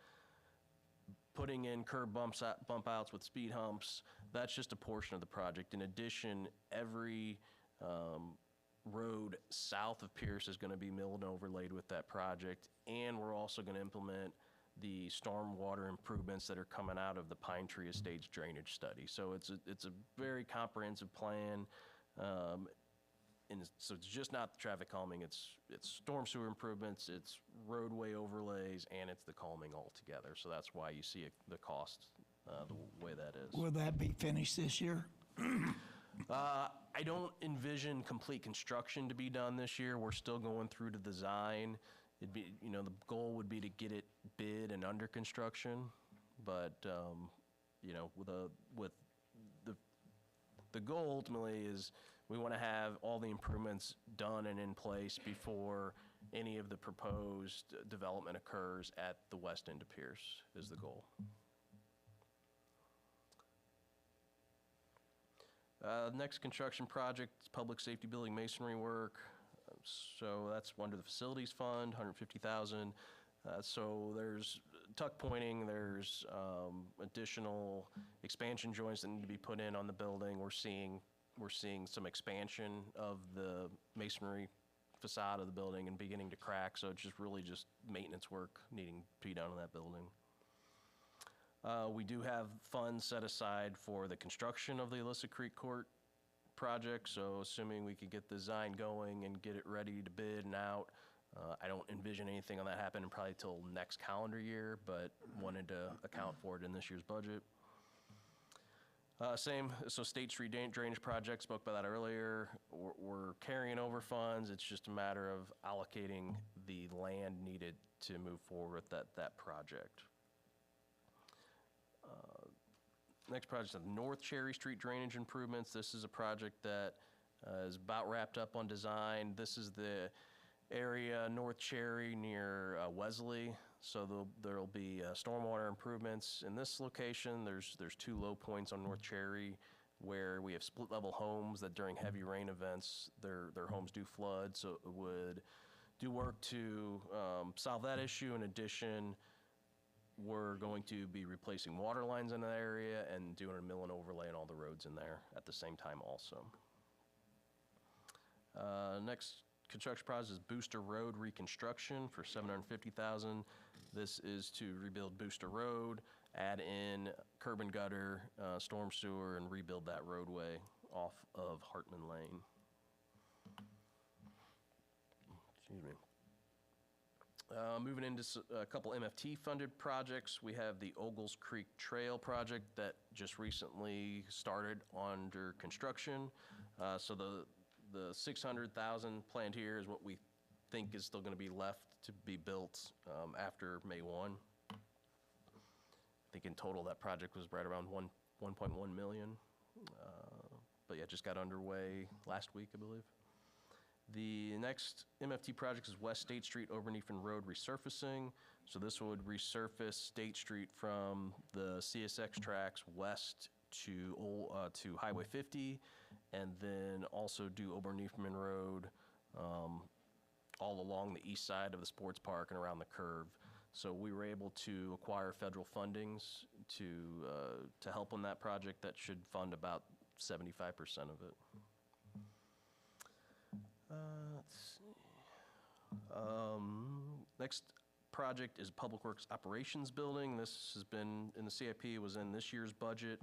putting in curb bump outs with speed humps. That's just a portion of the project. In addition, every road south of Pierce is going to be milled and overlaid with that project, and we're also going to implement the stormwater improvements that are coming out of the Pine Tree Estates drainage study. So it's a very comprehensive plan, and so it's just not the traffic calming, it's storm sewer improvements, it's roadway overlays, and it's the calming all together. So that's why you see the cost the way that is. Will that be finished this year? I don't envision complete construction to be done this year. We're still going through the design. It'd be, the goal would be to get it bid and under construction, but, with the goal ultimately is we want to have all the improvements done and in place before any of the proposed development occurs at the west end of Pierce is the goal. Next construction project is public safety building masonry work. So that's under the facilities fund, $150,000. So there's tuck pointing, there's additional expansion joints that need to be put in on the building. We're seeing some expansion of the masonry facade of the building and beginning to crack. So it's just really just maintenance work needing to be done on that building. We do have funds set aside for the construction of the Alyssa Creek Court project, so assuming we could get the design going and get it ready to bid and out, I don't envision anything on that happening probably till next calendar year, but wanted to account for it in this year's budget. So State Street drainage project, spoke about that earlier. We're carrying over funds. It's just a matter of allocating the land needed to move forward with that project. Next project is North Cherry Street drainage improvements. This is a project that is about wrapped up on design. This is the area North Cherry near Wesley. So there'll be stormwater improvements in this location. There's two low points on North Cherry where we have split level homes that during heavy rain events, their homes do flood. So it would do work to solve that issue. In addition, we're going to be replacing water lines in that area and doing a mill and overlay on all the roads in there at the same time also. Next construction project is Booster Road reconstruction for $750,000. This is to rebuild Booster Road, add in curb and gutter, storm sewer, and rebuild that roadway off of Hartman Lane. Excuse me. Moving into a couple MFT-funded projects, we have the Ogles Creek Trail project that just recently started under construction. So the $600,000 planned here is what we think is still going to be left to be built after May 1. I think in total that project was right around 1.1 million. But yeah, just got underway last week, I believe. The next MFT project is West State Street Overneafen Road resurfacing. So this would resurface State Street from the CSX tracks west to Highway 50, and then also do Oberniefman Road all along the east side of the sports park and around the curve. So we were able to acquire federal fundings to help on that project. That should fund about 75% of it. Let's see. Next project is Public Works Operations Building. This has been in the CIP, it was in this year's budget.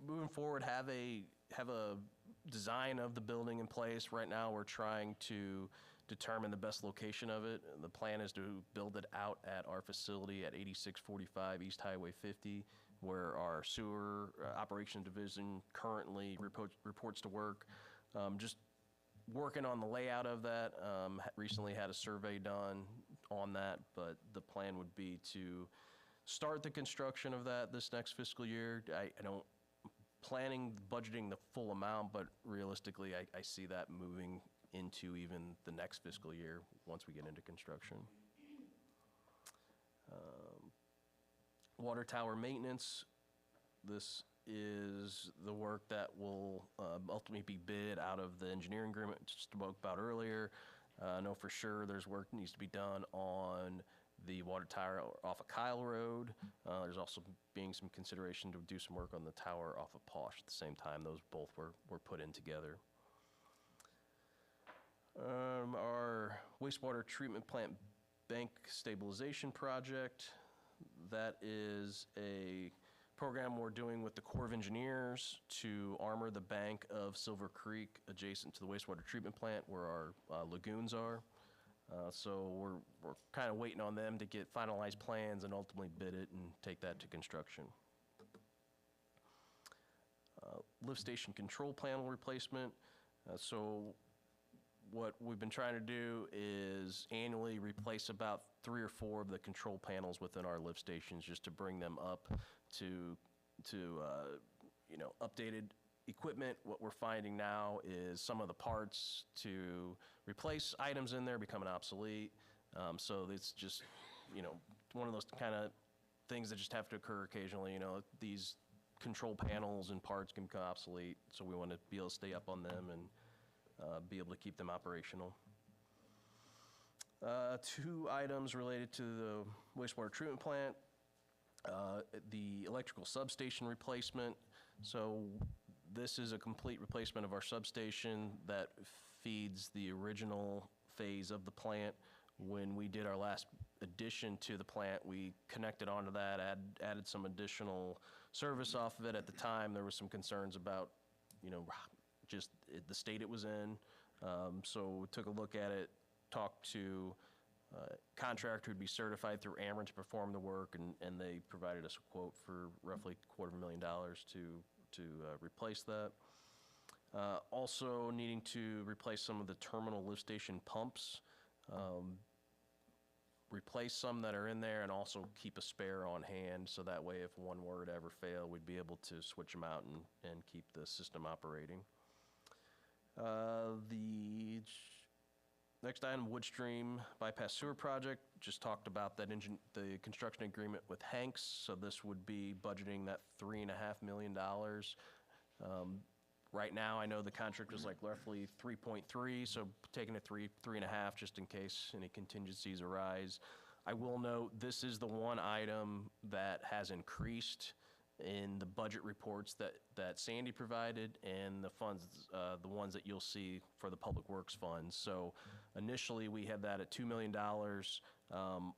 Moving forward, have a design of the building in place. Right now, we're trying to determine the best location of it. The plan is to build it out at our facility at 8645 East Highway 50, where our sewer operation division currently reports to work. Just working on the layout of that. Recently had a survey done on that, but the plan would be to start the construction of that this next fiscal year. I don't planning budgeting the full amount, but realistically, I see that moving into even the next fiscal year once we get into construction. Water tower maintenance. This is the work that will ultimately be bid out of the engineering agreement just spoke about earlier. I know for sure there's work that needs to be done on the water tower off of Kyle Road. There's also being some consideration to do some work on the tower off of Posh at the same time. Those both were put in together. Our wastewater treatment plant bank stabilization project, that is a program we're doing with the Corps of Engineers to armor the bank of Silver Creek adjacent to the wastewater treatment plant where our lagoons are. So we're kind of waiting on them to get finalized plans and ultimately bid it and take that to construction. Lift station control panel replacement. So what we've been trying to do is annually replace about 3 or 4 of the control panels within our lift stations just to bring them up to updated equipment. What we're finding now is some of the parts to replace items in there becoming obsolete. So it's just, one of those kind of things that just have to occur occasionally. These control panels and parts can become obsolete, so we want to be able to stay up on them and be able to keep them operational. 2 items related to the wastewater treatment plant. The electrical substation replacement. So this is a complete replacement of our substation that feeds the original phase of the plant. When we did our last addition to the plant, we connected onto that, added some additional service off of it. At the time, there was some concerns about, just the state it was in. So we took a look at it, talked to contractor who'd be certified through Ameren to perform the work, and they provided us a quote for roughly $250,000 to replace that. Also needing to replace some of the terminal lift station pumps, replace some that are in there, and also keep a spare on hand, so that way if one were to ever fail, we'd be able to switch them out and keep the system operating. The next item, Woodstream Bypass Sewer Project, just talked about that the construction agreement with Hanks, so this would be budgeting that $3.5 million. Right now, I know the contract was like roughly 3.3, so taking it 3.5, just in case any contingencies arise. I will note, this is the one item that has increased in the budget reports that Sandy provided, and the funds, the ones that you'll see for the Public Works funds. So initially, we had that at $2 million,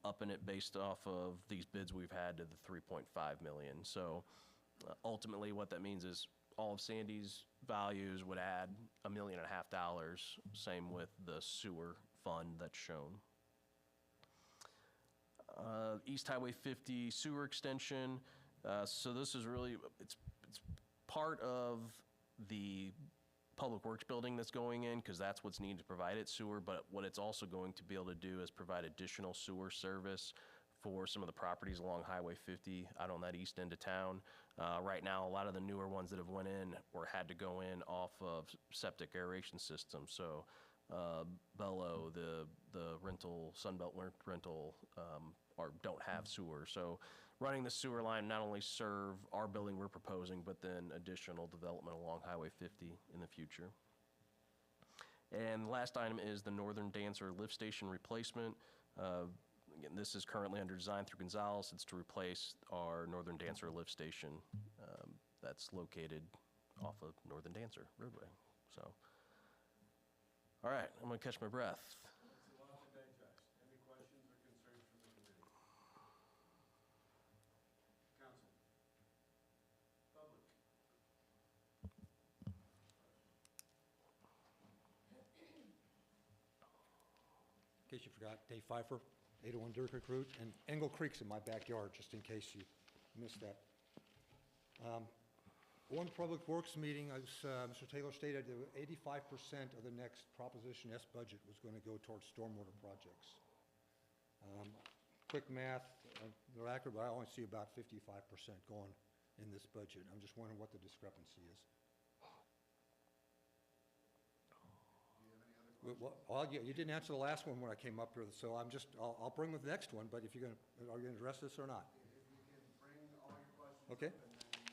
upping it based off of these bids we've had to the $3.5 million. So ultimately, what that means is all of Sandy's values would add $1.5 million. Same with the sewer fund that's shown. East Highway 50 sewer extension. So this is really, it's part of the Public Works building that's going in, because that's what's needed to provide it sewer, but what it's also going to be able to do is provide additional sewer service for some of the properties along Highway 50 out on that east end of town. Right now, a lot of the newer ones that have went in or had to go in off of septic aeration systems. So Bello, the rental, Sunbelt rental, or don't have sewer. So running the sewer line not only serve our building we're proposing, but then additional development along Highway 50 in the future. And the last item is the Northern Dancer lift station replacement. Again, this is currently under design through Gonzalez. It's to replace our Northern Dancer lift station that's located off of Northern Dancer roadway. So, all right, I'm gonna catch my breath. It's a lot to digest. Any questions or concerns from the committee? Council? Public? In case you forgot, Dave Pfeiffer, 801 Deer Creek Route, and Engle Creek's in my backyard, just in case you missed that. One Public Works meeting, as Mr. Taylor stated, 85% of the next Proposition S budget was going to go towards stormwater projects. Quick math, they're accurate, but I only see about 55% going in this budget. I'm just wondering what the discrepancy is. Well, you didn't answer the last one when I came up here, so I'll bring with the next one, but are you gonna address this or not? If you can bring all your questions. Okay,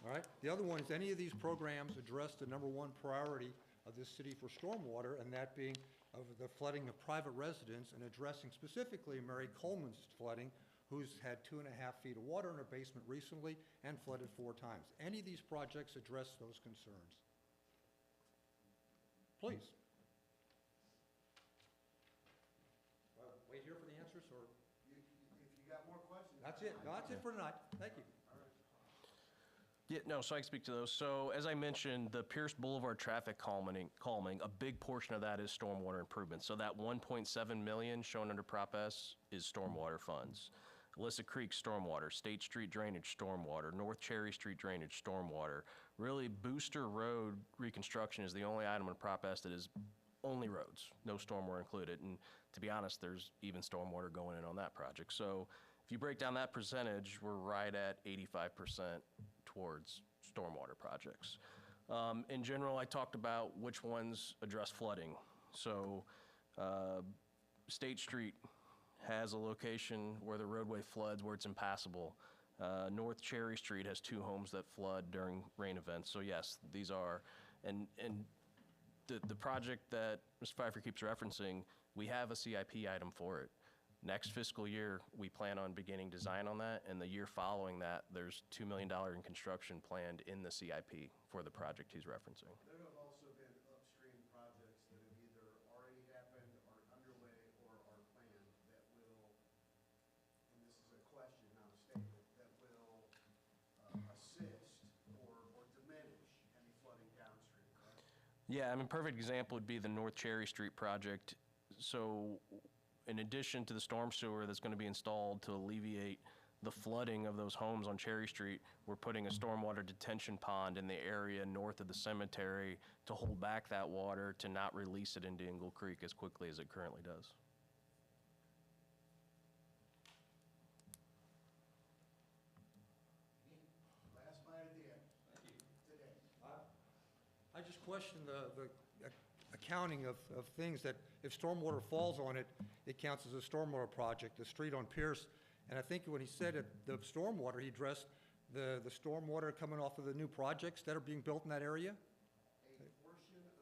all right. The other one is, any of these programs address the number one priority of this city for stormwater, and that being of the flooding of private residents, and addressing specifically Mary Coleman's flooding, who's had 2.5 feet of water in her basement recently and flooded 4 times. Any of these projects address those concerns? Please. Wait here for the answers, or? If you got more questions. That's it. No, that's it for tonight. Thank you. Yeah, no, so I can speak to those. So as I mentioned, the Pierce Boulevard traffic calming, a big portion of that is stormwater improvements. So that 1.7 million shown under Prop S is stormwater funds. Alyssa Creek stormwater, State Street drainage stormwater, North Cherry Street drainage stormwater. Really, Booster Road reconstruction is the only item in Prop S that is only roads, no stormwater included. And to be honest, there's even stormwater going in on that project. So if you break down that percentage, we're right at 85% towards stormwater projects. In general, I talked about which ones address flooding. So State Street has a location where the roadway floods, where it's impassable. North Cherry Street has 2 homes that flood during rain events. So yes, these are, and the project that Mr. Pfeiffer keeps referencing, we have a CIP item for it. Next fiscal year, we plan on beginning design on that, and the year following that, there's $2 million in construction planned in the CIP for the project he's referencing. There have also been upstream projects that have either already happened, are underway, or are planned that will, and this is a question, not a statement, that will assist or diminish any flooding downstream, correct? Yeah, I mean, perfect example would be the North Cherry Street project. So in addition to the storm sewer that's going to be installed to alleviate the flooding of those homes on Cherry Street, we're putting a stormwater detention pond in the area north of the cemetery to hold back that water, to not release it into Engle Creek as quickly as it currently does. Last bite at the end. Today. I just question the accounting of things that if stormwater falls on it, it counts as a stormwater project. The street on Pierce, and I think when he said it, the stormwater, he addressed the stormwater coming off of the new projects that are being built in that area? A portion of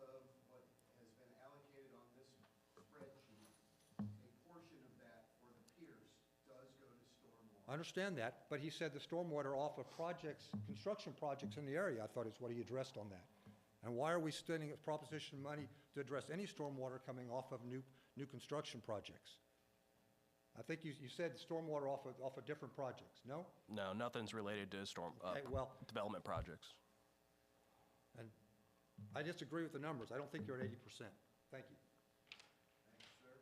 what has been allocated on this spreadsheet, a portion of that for the Pierce does go to stormwater. I understand that, but he said the stormwater off of projects, construction projects in the area, I thought is what he addressed on that. And why are we spending proposition money to address any stormwater coming off of new construction projects? I think you said stormwater off of different projects, no? No, nothing's related to development projects. And I disagree with the numbers. I don't think you're at 80%. Thank you. Thanks, sir.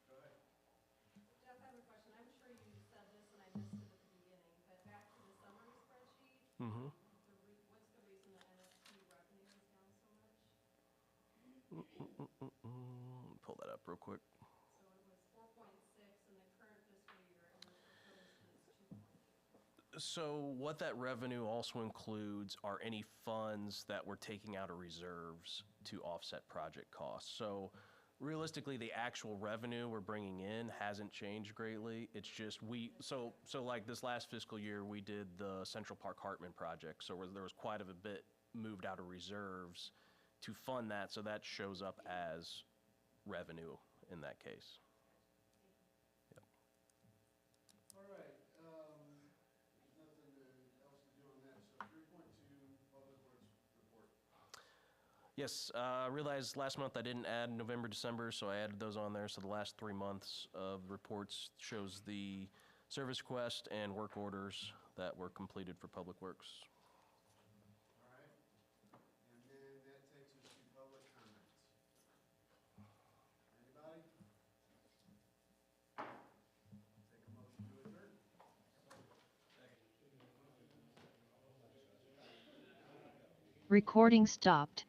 Go ahead. Jeff, I have a question. I'm sure you said this and I missed it at the beginning, but back to the summary spreadsheet. Mm-hmm. What's the reason that NSP revenue is down so much? Pull that up real quick. So it was 4.6 in the current fiscal year, and the proposed is 2.8. So what that revenue also includes are any funds that we're taking out of reserves to offset project costs. So realistically, the actual revenue we're bringing in hasn't changed greatly. It's just so like this last fiscal year, we did the Central Park Hartman project, so there was quite a bit moved out of reserves to fund that, so that shows up as revenue in that case. All right, there's nothing else to do on that, so 3.2, Public Works report. Yes, I realized last month I didn't add November, December, so I added those on there. So the last 3 months of reports shows the service request and work orders that were completed for Public Works. All right, and then that takes us to public comments. Anybody? Take a motion to adjourn. Recording stopped.